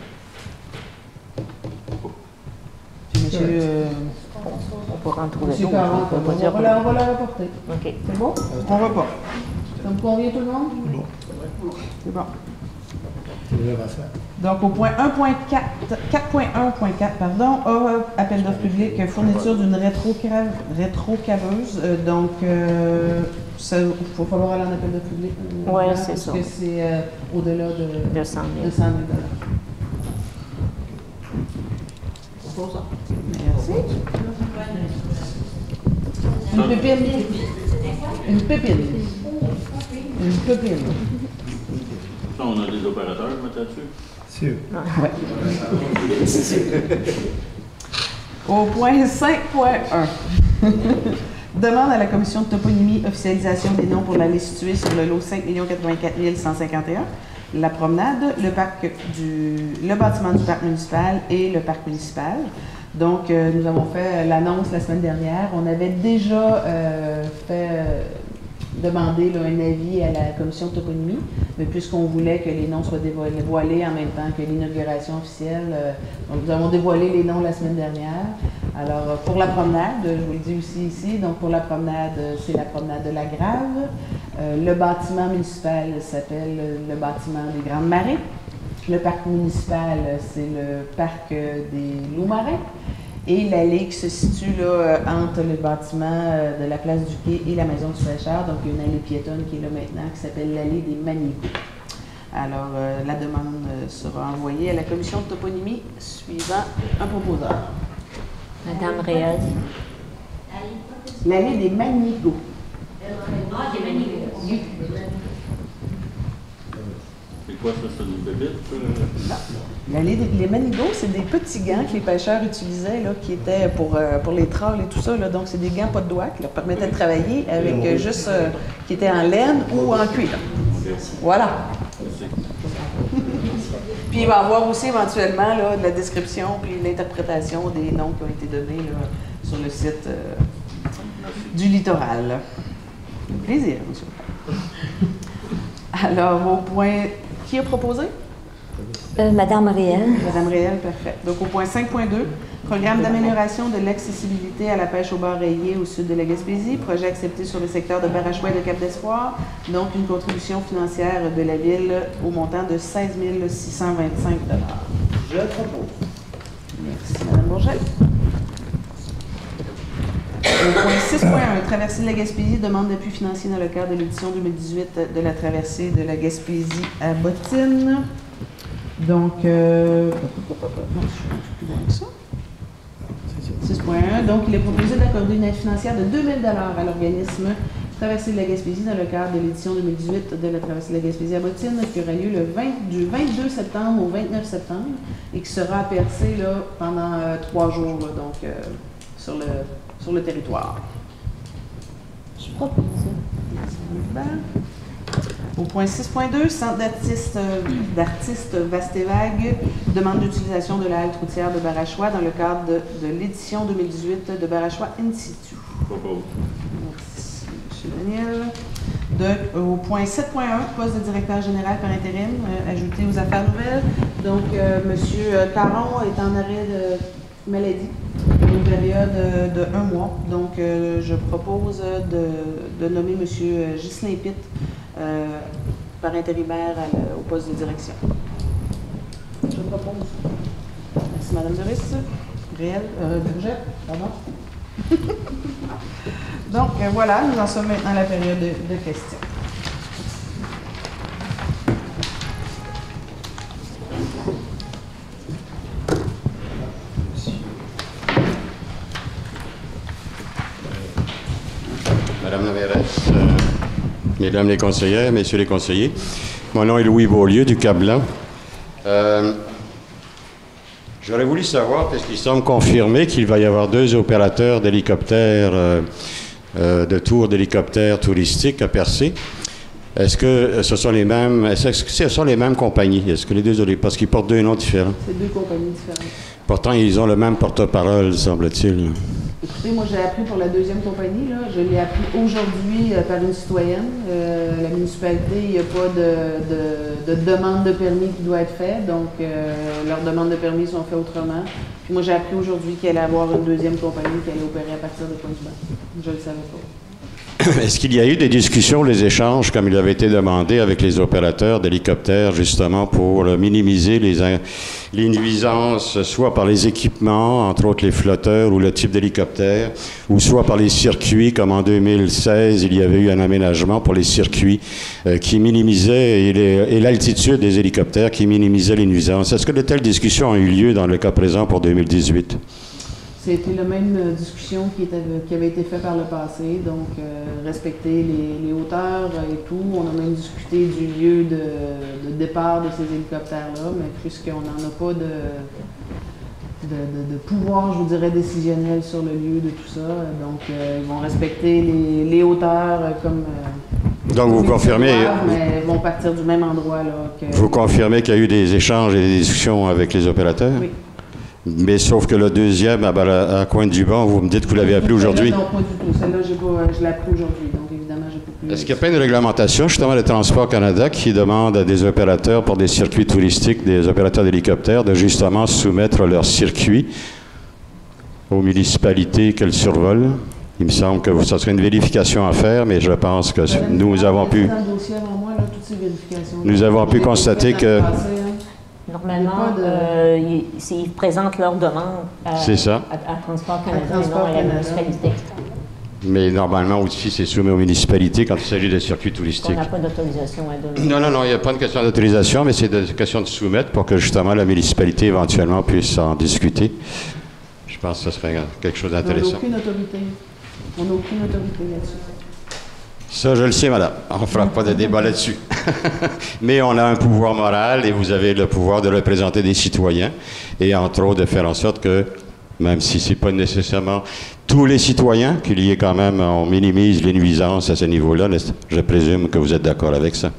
Monsieur, On pourra en trouver Monsieur d'autres. Caron, On va dire- on va la reporter. OK. C'est bon? On reporte. Ça me convient tout le monde? Bon, C'est bon. c'est vrai, va faire. Donc, au point 4.1.4, pardon, appel d'offres public, fourniture d'une rétrocaveuse. Donc, il va falloir aller en appel d'offres public. Oui, c'est ça. Parce que c'est au-delà de 200 000. 200 000 Merci. Une pépine. Une pépine. Une pépine. Ça, on a des opérateurs, je mets là-dessus. Sûr. Au point 5.1. Demande à la commission de toponymie officialisation des noms pour l'allée située sur le lot 5 084 151, la promenade, le bâtiment du parc municipal et le parc municipal. Donc, nous avons fait l'annonce la semaine dernière. On avait déjà demandé là, un avis à la commission de toponymie, mais puisqu'on voulait que les noms soient dévoilés en même temps que l'inauguration officielle, donc nous avons dévoilé les noms la semaine dernière. Alors, pour la promenade, je vous le dis aussi ici, donc pour la promenade, c'est la promenade de la Grave. Le bâtiment municipal s'appelle le bâtiment des Grandes Marées. Le parc municipal, c'est le parc des Loups-Marins. Et l'allée qui se situe là, entre le bâtiment de la place du Quai et la maison du pêcheur. Donc, il y a une allée piétonne qui est là maintenant, qui s'appelle l'allée des Manigots. Alors, la demande sera envoyée à la commission de toponymie suivant un proposeur. Madame Réal. L'allée des Manigots. C'est quoi ça, c'est une bébite? Les manigots, c'est des petits gants que les pêcheurs utilisaient, là, qui étaient pour les trolls et tout ça. Là. Donc, c'est des gants pas de doigts qui leur permettaient de travailler avec juste qui étaient en laine ou en cuir. Voilà. Puis, il va y avoir aussi éventuellement là, de la description puis l'interprétation des noms qui ont été donnés là, sur le site du littoral. Plaisir, monsieur. Alors, au point... Qui a proposé? Madame Réal. Madame Réal, parfait. Donc, au point 5.2, programme d'amélioration de l'accessibilité à la pêche au bar rayé au sud de la Gaspésie, projet accepté sur le secteur de Barachois et de Cap-d'Espoir, donc une contribution financière de la Ville au montant de 16 625 $. Je propose. Merci, Mme Bourget. Au point 6.1, traversée de la Gaspésie, demande d'appui financier dans le cadre de l'édition 2018 de la traversée de la Gaspésie à Bottine. Donc, non, je suis plus loin que ça. 6.1, donc il est proposé d'accorder une aide financière de 2 000 $ à l'organisme Traversée de la Gaspésie dans le cadre de l'édition 2018 de la Traversée de la Gaspésie à Bottine, qui aura lieu du 22 septembre au 29 septembre et qui sera percée là, pendant 3 jours là, donc, sur le territoire. Je propose. Au point 6.2, Centre d'artistes Vaste et Vague demande l'utilisation de la halte routière de Barachois dans le cadre de l'édition 2018 de Barachois in situ. Merci, M. Daniel. Au point 7.1, poste de directeur général par intérim, ajouté aux affaires nouvelles. Donc, M. Caron est en arrêt de maladie pour une période de 1 mois. Donc, je propose de nommer M. Ghislain Pitt par intérimaire au poste de direction. Je propose. Merci, Mme Doris. Réel, Bourget, pardon. Donc, voilà, nous en sommes maintenant à la période de questions. mesdames les conseillères, messieurs les conseillers. Mon nom est Louis Beaulieu, du Cap-Blanc. J'aurais voulu savoir, parce qu'il semble confirmé qu'il va y avoir 2 opérateurs d'hélicoptères, de tours d'hélicoptères touristiques à Percé. Est-ce que ce sont les mêmes, compagnies? Est-ce que les deux, parce qu'ils portent 2 noms différents? C'est 2 compagnies différentes. Pourtant, ils ont le même porte-parole, semble-t-il. Écoutez, moi, j'ai appris pour la 2e compagnie, là, je l'ai appris aujourd'hui par une citoyenne. La municipalité, il n'y a pas de demande de permis qui doit être faite, donc leurs demandes de permis sont faites autrement. Puis moi, j'ai appris aujourd'hui qu'il allait avoir une 2e compagnie qui allait opérer à partir de Pointe-du-Bac. Je ne le savais pas. Est-ce qu'il y a eu des discussions, des échanges, comme il avait été demandé, avec les opérateurs d'hélicoptères, justement, pour minimiser les nuisances, soit par les équipements, entre autres les flotteurs ou le type d'hélicoptère, ou soit par les circuits, comme en 2016, il y avait eu un aménagement pour les circuits qui minimisait, et l'altitude des hélicoptères qui minimisait les nuisances. Est-ce que de telles discussions ont eu lieu dans le cas présent pour 2018? C'était la même discussion qui avait été faite par le passé, donc respecter les hauteurs et tout. On a même discuté du lieu de départ de ces hélicoptères-là, mais puisqu'on n'en a pas de pouvoir, je vous dirais, décisionnel sur le lieu de tout ça, donc ils vont respecter les hauteurs comme... Donc vous confirmez... Mais ils vont partir du même endroit. Là, vous confirmez qu'il y a eu des échanges et des discussions avec les opérateurs? Oui. Mais sauf que le 2e, à Pointe-du-Banc, vous me dites que vous l'avez appelé aujourd'hui. Non, pas du tout. Celle-là, je l'ai appelé aujourd'hui, donc évidemment, je ne peux plus... Est-ce qu'il n'y a pas une réglementation, justement, de Transport Canada qui demande à des opérateurs pour des circuits touristiques, des opérateurs d'hélicoptères, de justement soumettre leurs circuits aux municipalités qu'elles survolent? Il me semble que ça serait une vérification à faire, mais je pense que nous avons pu... Nous avons pu constater que... Normalement, ils présentent leur demande à Transport Canada et non à la municipalité. Mais normalement, aussi, c'est soumis aux municipalités quand il s'agit de circuits touristiques. On n'a pas d'autorisation à donner. Non, il n'y a pas de question d'autorisation, mais c'est une question de soumettre pour que, justement, la municipalité, éventuellement, puisse en discuter. Je pense que ce serait quelque chose d'intéressant. On n'a aucune autorité là-dessus. Ça, je le sais, madame. On ne fera pas de débat là-dessus. Mais on a un pouvoir moral et vous avez le pouvoir de représenter des citoyens et, entre autres, de faire en sorte que, même si ce n'est pas nécessairement tous les citoyens, qu'il y ait quand même, on minimise les nuisances à ce niveau-là. Je présume que vous êtes d'accord avec ça.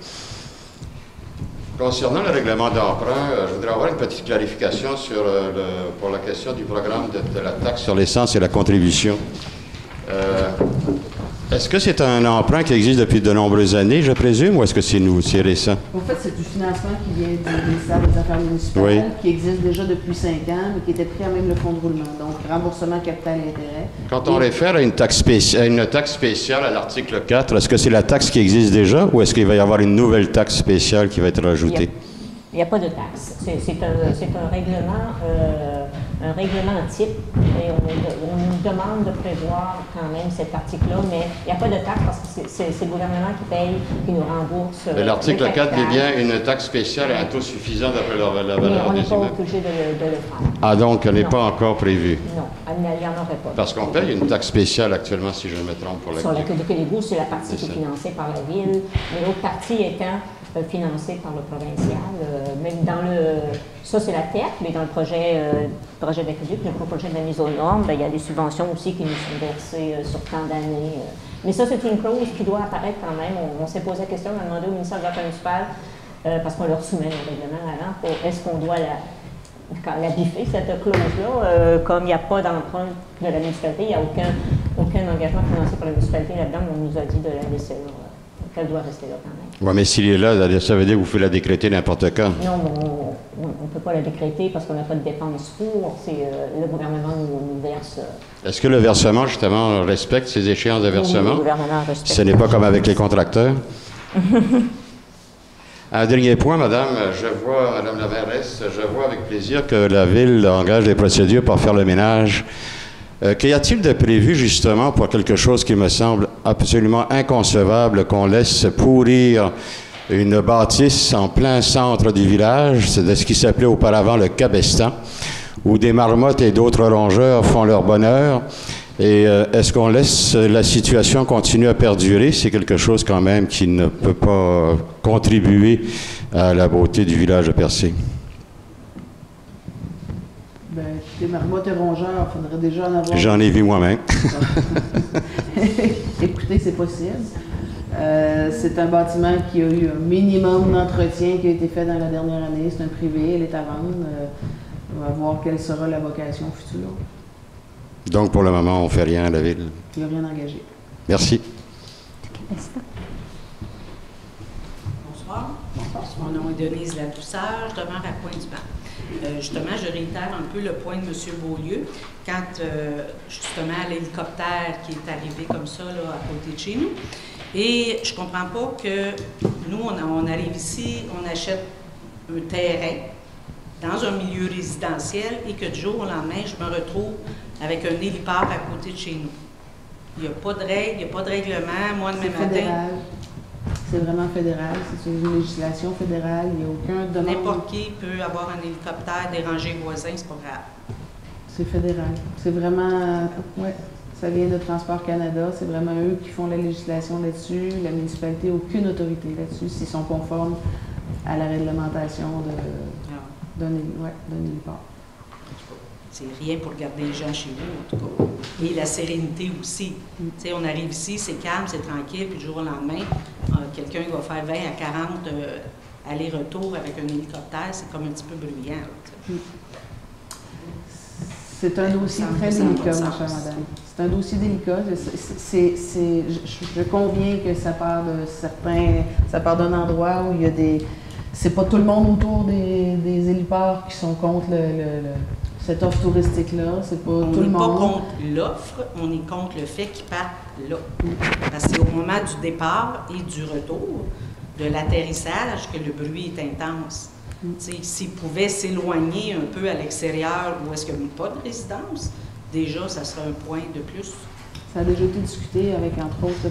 Concernant le règlement d'emprunt, je voudrais avoir une petite clarification pour la question du programme de la taxe sur l'essence et la contribution. Est-ce que c'est un emprunt qui existe depuis de nombreuses années, je présume, ou est-ce que c'est récent? En fait, c'est du financement qui vient du ministère des Affaires municipales, qui existe déjà depuis 5 ans, mais qui était pris à même le fonds de roulement. Donc, remboursement capital et intérêt. Quand on réfère à une taxe spéciale à l'article 4, est-ce que c'est la taxe qui existe déjà, ou est-ce qu'il va y avoir une nouvelle taxe spéciale qui va être rajoutée? Il n'y a pas de taxe. C'est un règlement type, et on nous demande de prévoir quand même cet article-là, mais il n'y a pas de taxe parce que c'est le gouvernement qui paye, qui nous rembourse. L'article 4 est bien une taxe spéciale à un taux suffisant d'après la valeur des immeubles. On n'est pas obligé de le faire. Ah, donc elle n'est pas encore prévue? Non, il n'y en aurait pas. Parce qu'on paye une taxe spéciale actuellement, si je me trompe, pour la sur la queue de l'égout, c'est la partie qui est financée par la ville, mais l'autre partie étant financé par le provincial. Même dans ça c'est la TEP, mais dans le projet d'aqueduc, le projet de la mise aux normes, il y a des subventions aussi qui nous sont versées sur tant d'années. Mais ça, c'est une clause qui doit apparaître quand même. On s'est posé la question, on a demandé au ministère des Affaires municipales, parce qu'on leur soumet le règlement avant, est-ce qu'on doit la biffer, cette clause-là? Comme il n'y a pas d'emprunt de la municipalité, il n'y a aucun engagement financé par la municipalité là-dedans, on nous a dit de la laisser là. Elle doit rester là quand même. Oui, mais s'il est là, ça veut dire que vous pouvez la décréter n'importe quand. Non, on ne peut pas la décréter parce qu'on n'a pas de dépenses pour. Le gouvernement nous verse. Est-ce que le versement, justement, respecte ces échéances de versement? Oui, le gouvernement respecte. Ce n'est pas comme avec les contracteurs? Un dernier point, madame, madame la mairesse, je vois avec plaisir que la ville engage des procédures pour faire le ménage. Qu'y a-t-il de prévu, justement, pour quelque chose qui me semble absolument inconcevable, qu'on laisse pourrir une bâtisse en plein centre du village, c'est de ce qui s'appelait auparavant le cabestan, où des marmottes et d'autres rongeurs font leur bonheur, Et est-ce qu'on laisse la situation continuer à perdurer? C'est quelque chose quand même qui ne peut pas contribuer à la beauté du village de Percé. Ben, écoutez, marmotte et rongeur, il faudrait déjà en avoir. J'en ai vu moi-même. Écoutez, c'est possible. C'est un bâtiment qui a eu un minimum d'entretien qui a été fait dans la dernière année. C'est un privé, elle est à vendre. On va voir quelle sera la vocation future. Donc, pour le moment, on ne fait rien à la ville. Il n'y a rien engagé. Merci. Bonsoir. Mon nom est Denise Ladouceur, je demeure à Pointe-du-Banc. Justement, je réitère un peu le point de M. Beaulieu. Quand, justement, l'hélicoptère qui est arrivé comme ça, là, à côté de chez nous, et je ne comprends pas que nous, on arrive ici, on achète un terrain dans un milieu résidentiel et que du jour au lendemain, je me retrouve avec un héliport à côté de chez nous. Il n'y a pas de règles, il n'y a pas de règlement. Moi, demain matin... Fédéral. C'est vraiment fédéral. C'est une législation fédérale. Il n'y a aucun demande. N'importe qui peut avoir un hélicoptère, déranger les voisins, c'est pas grave. C'est fédéral. C'est vraiment... ouais, ça vient de Transport Canada. C'est vraiment eux qui font la législation là-dessus. La municipalité n'a aucune autorité là-dessus s'ils sont conformes à la réglementation d'un héliport. C'est rien pour garder les gens chez vous, en tout cas. Et la sérénité aussi. Tu sais, on arrive ici, c'est calme, c'est tranquille, puis du jour au lendemain, quelqu'un va faire 20 à 40 allers-retours avec un hélicoptère, c'est comme un petit peu bruyant. Là, c'est un dossier très délicat, ma chère madame. C'est un dossier délicat. Je conviens que ça part de ça part d'un endroit où il y a des... C'est pas tout le monde autour des héliports qui sont contre cette offre touristique-là. C'est pas tout le monde. On n'est pas contre l'offre, on est contre le fait qu'ils partent là. Parce que c'est au moment du départ et du retour, de l'atterrissage, que le bruit est intense. S'ils pouvaient s'éloigner un peu à l'extérieur où est-ce qu'il n'y a pas de résidence, déjà, ça serait un point de plus. Ça a déjà été discuté avec, entre autres, le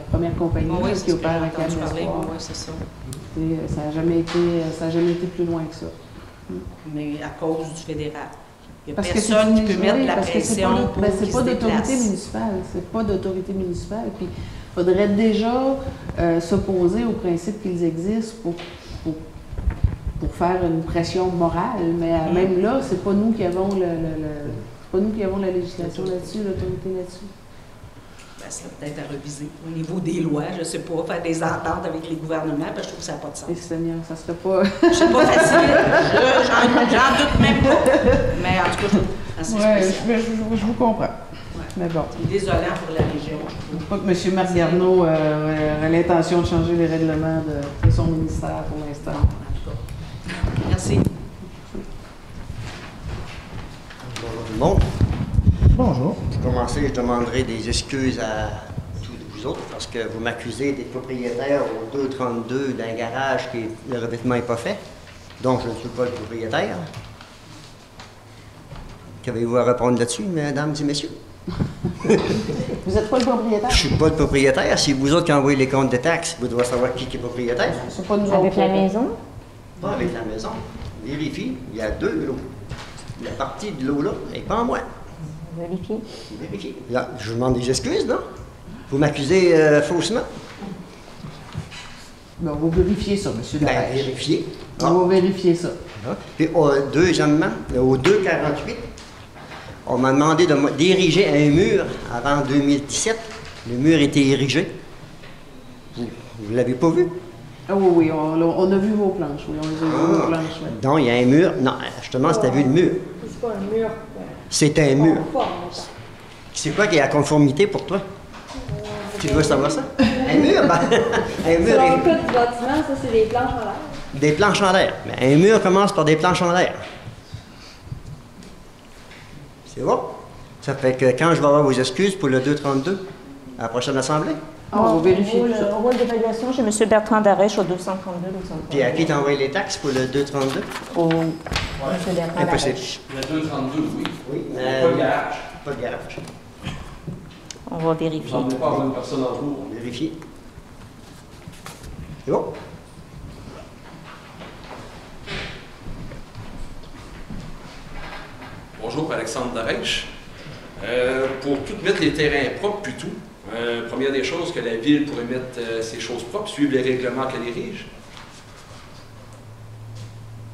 première compagnie qui opère à Cap-d'Espoir. Oui, c'est ça. Ça n'a jamais été plus loin que ça. Mais à cause du fédéral. Il n'y a parce personne qui peut mettre de la pression pour qu'ils se c'est pas d'autorité déplacent. municipale. C'est pas d'autorité municipale. Puis il faudrait déjà s'opposer au principe qu'ils existent pour faire une pression morale. Mais même là, c'est pas nous qui avons c'est pas nous qui avons la législation là-dessus, l'autorité là-dessus. Ben, ça serait peut-être à reviser au niveau des lois, je ne sais pas, faire des ententes avec les gouvernements, parce que je trouve que ça n'a pas de sens. Et Seigneur, ça serait pas... C'est pas facile, j'en doute même pas. Mais en tout cas, je trouve ouais, je vous comprends. Ouais. Mais bon. C'est désolant pour la région. Je ne trouve pas que M. Marc Garneau a l'intention de changer les règlements de son ministère pour l'instant. En tout cas. Merci. Bonjour tout le monde. Bonjour. Pour commencer, je demanderai des excuses à tous vous autres parce que vous m'accusez d'être propriétaire au 232 d'un garage qui le revêtement n'est pas fait. Donc, je ne suis pas le propriétaire. Qu'avez-vous à répondre là-dessus, mesdames et messieurs? Vous n'êtes pas le propriétaire? Je ne suis pas le propriétaire. C'est vous autres qui envoyez les comptes de taxes. Vous devez savoir qui est propriétaire. C'est pas nous Avec autres. la maison? Pas avec la maison. Vérifie, il y a deux lots. La partie de l'eau là n'est pas en moi. Vérifier. Vérifiez. Là, je vous demande des excuses, non? Vous m'accusez faussement? Ben, on va vérifier ça, M. Ben, Darèche. vérifiez. On va vérifier ça. Puis, deuxièmement, au 248, on m'a demandé d'ériger un mur avant 2017. Le mur était érigé. Vous ne l'avez pas vu? Ah oui, on a vu vos planches, oui, on les a vu vos planches, oui. Non, il y a un mur. Non, justement, c'était vu le mur. C'est pas un mur. C'est un mur. Pas, C'est quoi qui est à conformité pour toi? Tu veux savoir ça? Un mur? Ben, un mur selon est... le code du bâtiment, ça, c'est des planches en l'air. Des planches en l'air. Mais un mur commence par des planches en l'air. C'est bon? Ça fait que quand je vais avoir vos excuses pour le 232, à la prochaine assemblée, On va vérifier tout ça. Le rôle d'évaluation chez M. Bertrand Darèche au 232, 232. puis à qui t'as envoyé les taxes pour le 232? Au M. Bertrand Impossible. Darèche. Le 232, oui. Oui. Pas de garage. Pas de garage. On va vérifier. J'en ai pas avoir une personne en cours. Vérifier. C'est bon? Bonjour, Alexandre Darèche. Pour tout mettre les terrains propres puis tout, première des choses que la ville pourrait mettre ses choses propres, suivre les règlements qu'elle érige.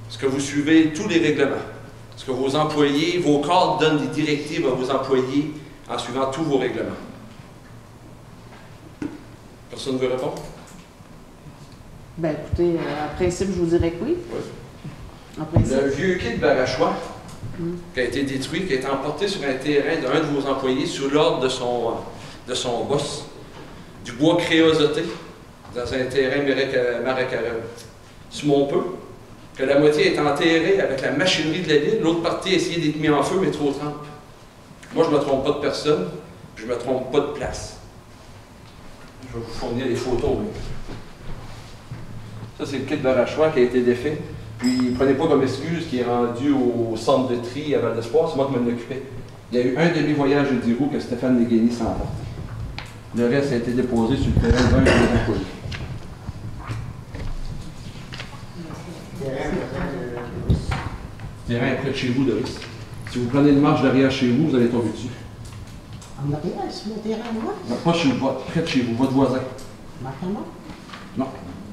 Est-ce que vous suivez tous les règlements? Est-ce que vos employés, vos cadres donnent des directives à vos employés en suivant tous vos règlements? Personne ne veut répondre? Ben écoutez, en principe, je vous dirais que oui. Oui. En principe. Le vieux quai de Barachois, qui a été détruit, qui a été emporté sur un terrain d'un de vos employés sur l'ordre de son boss, du bois créosoté, dans un terrain marécageux. Sur mon peu, que la moitié est enterrée avec la machinerie de la ville, l'autre partie a essayé d'être mise en feu, mais trop trempe. Moi, je ne me trompe pas de personne, je ne me trompe pas de place. Je vais vous fournir les photos. Oui. Ça, c'est le quai de Barachois qui a été défait. Puis, prenez pas comme excuse qui est rendu au centre de tri à Val d'Espoir, c'est moi qui m'en occupais. Il y a eu un demi-voyage de 10 roues que Stéphane Léguény s'en emporte. Le reste a été déposé sur le terrain d'un des employés. Terrain près de chez vous, Doris. Si vous prenez une marche derrière chez vous, vous allez tomber dessus. En arrière, c'est mon terrain, moi? Non, pas chez vous, près de chez vous, votre voisin. Maintenant? Non.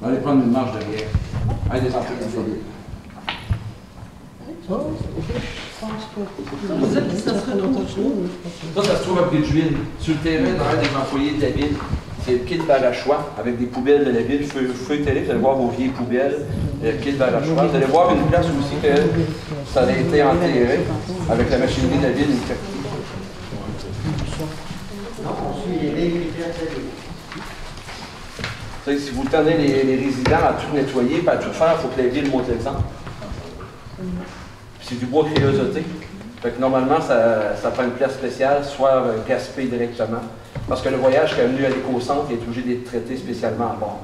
Allez prendre une marche derrière. Allez, des employés de la ville. Je pense que... Vous dites que ça serait trop chaud. Ça se trouve à Bridgeville, sur le terrain d'un des employés de la ville. C'est le quai de Barachois, avec des poubelles de la ville. Feu télé, vous allez voir vos vieilles poubelles. Le quai de Barachois. Vous allez voir une place aussi que ça a été enterré, avec la machinerie de la ville. Si vous tenez les résidents à tout nettoyer et à tout faire, il faut que la ville montre l'exemple. C'est du bois créosoté. Fait que normalement, ça prend une place spéciale, soit gaspé directement. Parce que le voyage qui est venu à l'éco-centre est obligé d'être traité spécialement à bord.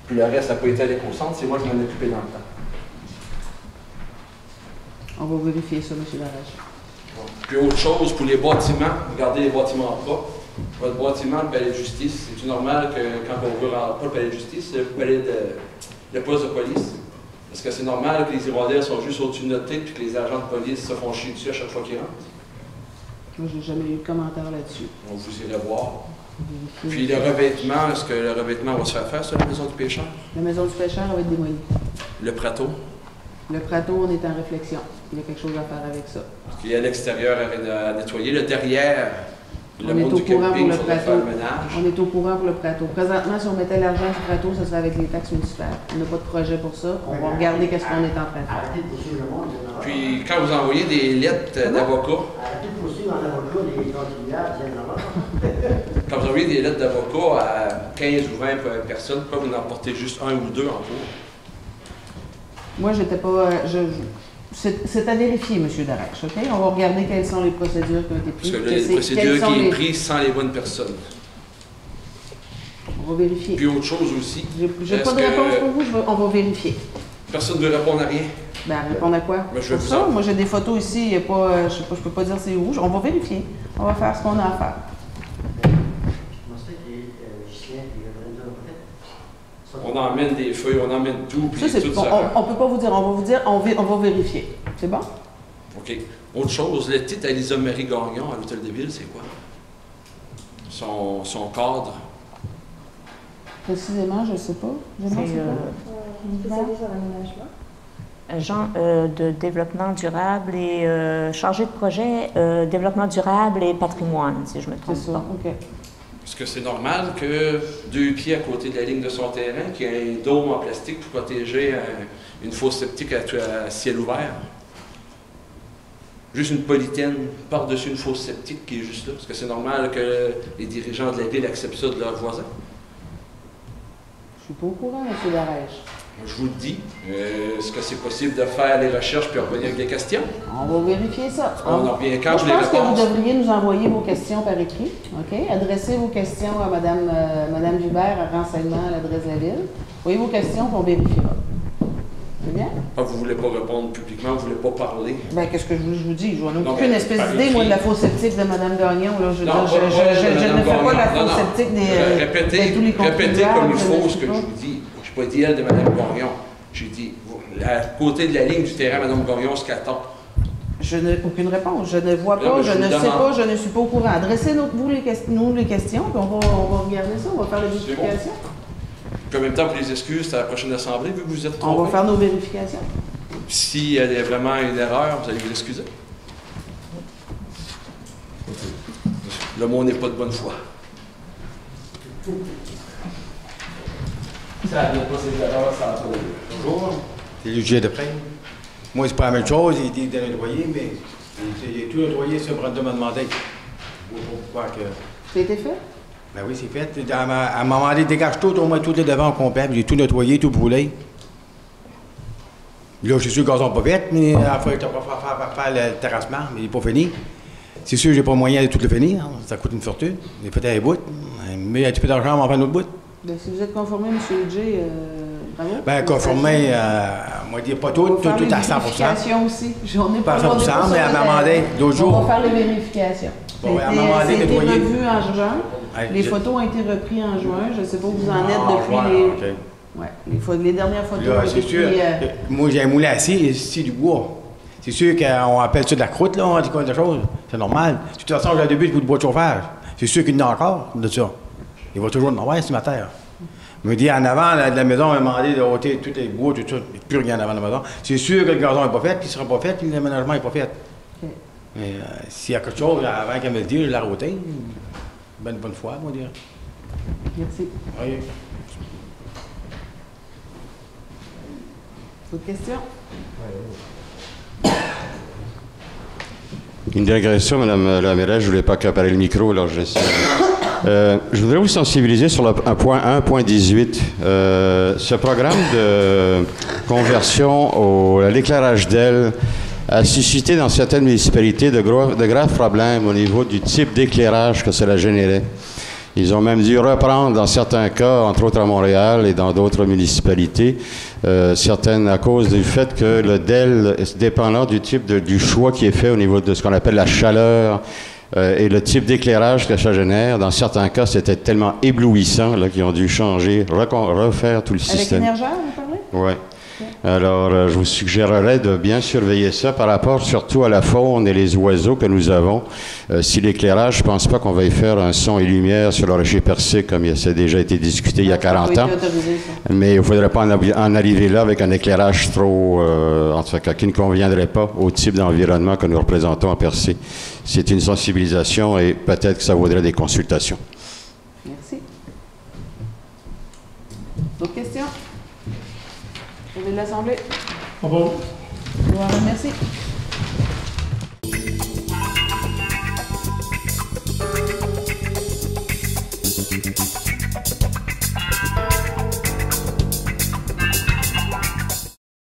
Puis le reste n'a pas été à l'éco-centre, c'est moi qui m'en ai occupé dans le temps. On va vérifier ça, M. Darèche. Puis autre chose, pour les bâtiments, regardez les bâtiments propres. Votre bâtiment, le palais de justice, c'est normal que quand on veut rentrer, pas le palais de justice, c'est le poste de police. Est-ce que c'est normal que les hirondelles sont juste au-dessus de notre tête et que les agents de police se font chier dessus à chaque fois qu'ils rentrent? Moi, j'ai jamais eu de commentaire là-dessus. On vous irez voir. Puis le revêtement, est-ce que le revêtement va se faire sur la maison du pêcheur? La maison du pêcheur va être démolie. Le prateau? Le prateau, on est en réflexion. Il y a quelque chose à faire avec ça. Parce qu'il y a l'extérieur à nettoyer. Le derrière, le on est monde au du courant pour camping, le il faudrait prateau. faire le ménage. On est au courant pour le prateau. Présentement, si on mettait l'argent sur le prateau, ce serait avec les taxes municipales. On n'a pas de projet pour ça. On va regarder qu'est-ce qu'on est en train de faire. Puis, quand vous envoyez des lettres d'avocats, quand vous envoyez des lettres d'avocats à 15 ou 20 personnes, pourquoi vous n'en portez juste un ou deux en cours? Moi, j'étais pas... c'est à vérifier, M. Darèche, OK? On va regarder quelles sont les procédures qui ont été prises. Parce que là, il y a des procédures qui sont prises sans les bonnes personnes. On va vérifier. Puis autre chose aussi. J'ai pas de réponse pour vous, on va vérifier. Personne ne veut répondre à rien? Ben, répondre à quoi? Ben, je vais vous ça. Moi, j'ai des photos ici, il y a pas, je peux pas dire c'est où. On va vérifier. On va faire ce qu'on a à faire. On emmène des feuilles, on emmène tout. Puis ça, tout on peut pas vous dire, on va vous dire, on va vérifier. C'est bon? OK. Autre chose, le titre à Lisa-Marie Gagnon à l'Hôtel de Ville, c'est quoi? Son cadre? Précisément, je ne sais pas. Agent de développement durable et chargé de projet développement durable et patrimoine, si je me trompe pas. OK. Est-ce que c'est normal que 2 pieds à côté de la ligne de son terrain, qu'il y ait un dôme en plastique pour protéger une fosse septique à ciel ouvert? Juste une polythène par-dessus une fosse septique qui est juste là. Est-ce que c'est normal que les dirigeants de la ville acceptent ça de leurs voisins? Je ne suis pas au courant, M. Darèche. Je vous le dis. Est-ce que c'est possible de faire les recherches puis revenir avec des questions? On va vérifier ça. On en revient quand je les pense réponses? que vous devriez nous envoyer vos questions par écrit. OK? Adressez vos questions à Mme Gilbert à renseignement à l'adresse de la ville. Envoyez vos questions et on vérifiera. C'est bien? Ah, vous ne voulez pas répondre publiquement, vous ne voulez pas parler? Bien, qu'est-ce que je vous dis? Je n'ai aucune espèce d'idée, moi, de la fosse septique de Mme Gagnon. Là. Je ne fais pas la fosse septique de tous les Répétez comme il faut ce que je vous dis. Je n'ai pas dit elle de Mme Gagnon. J'ai dit, à côté de la ligne du terrain, Mme Gagnon, ce qu'attend. Je n'ai aucune réponse. Je ne vois Non, pas, mais je je ne vous sais demande. pas, je ne suis pas au courant. Adressez-nous les questions, puis on va regarder ça, on va faire les C'est bon. vérifications. Puis en même temps, pour les excuses, c'est à la prochaine assemblée, vu que vous êtes On trompé. va faire nos vérifications. S'il y a vraiment une erreur, vous allez vous l'excuser. Le mot n'est pas de bonne foi. Ça n'a pas ses erreurs, ça a toujours. C'est le budget de prêt. Moi, c'est pas la même chose, il dit de nettoyer, mais tout nettoyé, ça, Brenda m'a demandé. Pourquoi que. Ça a été fait? Ben oui, c'est fait. Elle m'a demandé, dégage tout, au moins tout les devants complet. J'ai tout nettoyé, tout brûlé. Là, je suis sûr que le gazon pas fait, mais il faut faire le terrassement, mais il n'est pas fini. C'est sûr que j'ai pas moyen de tout le finir, hein. Ça coûte une fortune. J'ai fait un bout, mais un petit peu d'argent, on va en faire un autre bout. Ben, si vous êtes conformé, M. J, bravo. Ben, conformé, moi, dire pas tout, tout à 100%. Vérifications aussi. On n'est Pas à on est 100%, pas mais sur elle le- m'a demandé l'autre jour. On va faire les vérifications. Bon, Ça elle m'a demandé a été nettoyer. revu en juin. Ouais, Les j'ai- photos ont été reprises en juin. Je ne sais pas où vous en êtes Ah, depuis ouais, les... ok. Ouais, les dernières photos Là, ont c'est été sûr. prises, Moi, j'ai un moulin assis, ici du bois. C'est sûr qu'on appelle ça de la croûte, là, on dit quoi de choses. C'est normal. De toute façon, j'ai un début de bois de chauffage. C'est sûr qu'il y en a encore de ça. Il va toujours en avoir sur ma terre. Il me dit en avant de la maison, il m'a demandé de ôter tous les bois, tout ça. Il n'y a plus rien en avant de la maison. C'est sûr que le gazon n'est pas fait, puis il ne sera pas fait, puis l'aménagement n'est pas fait. OK. Mais s'il y a quelque chose avant qu'elle me le dise, je l'ai ôté. Bonne foi, moi, dire. Merci. Oui. D'autres questions? Une digression, Madame la mairesse, je ne voulais pas accaparer le micro, alors je laisse. Je voudrais vous sensibiliser sur un point 1.18. Ce programme de conversion à l'éclairage d'ailes a suscité dans certaines municipalités de graves problèmes au niveau du type d'éclairage que cela générait. Ils ont même dû reprendre dans certains cas, entre autres à Montréal et dans d'autres municipalités, certaines à cause du fait que le DEL, dépendant du type du choix qui est fait au niveau de ce qu'on appelle la chaleur et le type d'éclairage que ça génère, dans certains cas, c'était tellement éblouissant là, qu'ils ont dû changer, refaire tout le système. Avec Énergère, vous parlez? Oui. Alors, je vous suggérerais de bien surveiller ça par rapport surtout à la faune et les oiseaux que nous avons. Si l'éclairage, je ne pense pas qu'on va y faire un son et lumière sur le rocher percé comme ça a déjà été discuté il y a 40 ans. Mais il ne faudrait pas en arriver là avec un éclairage trop, en tout cas, qui ne conviendrait pas au type d'environnement que nous représentons à Percé. C'est une sensibilisation et peut-être que ça vaudrait des consultations. Merci. D'autres questions? Vous de l'Assemblée? Au revoir. Merci.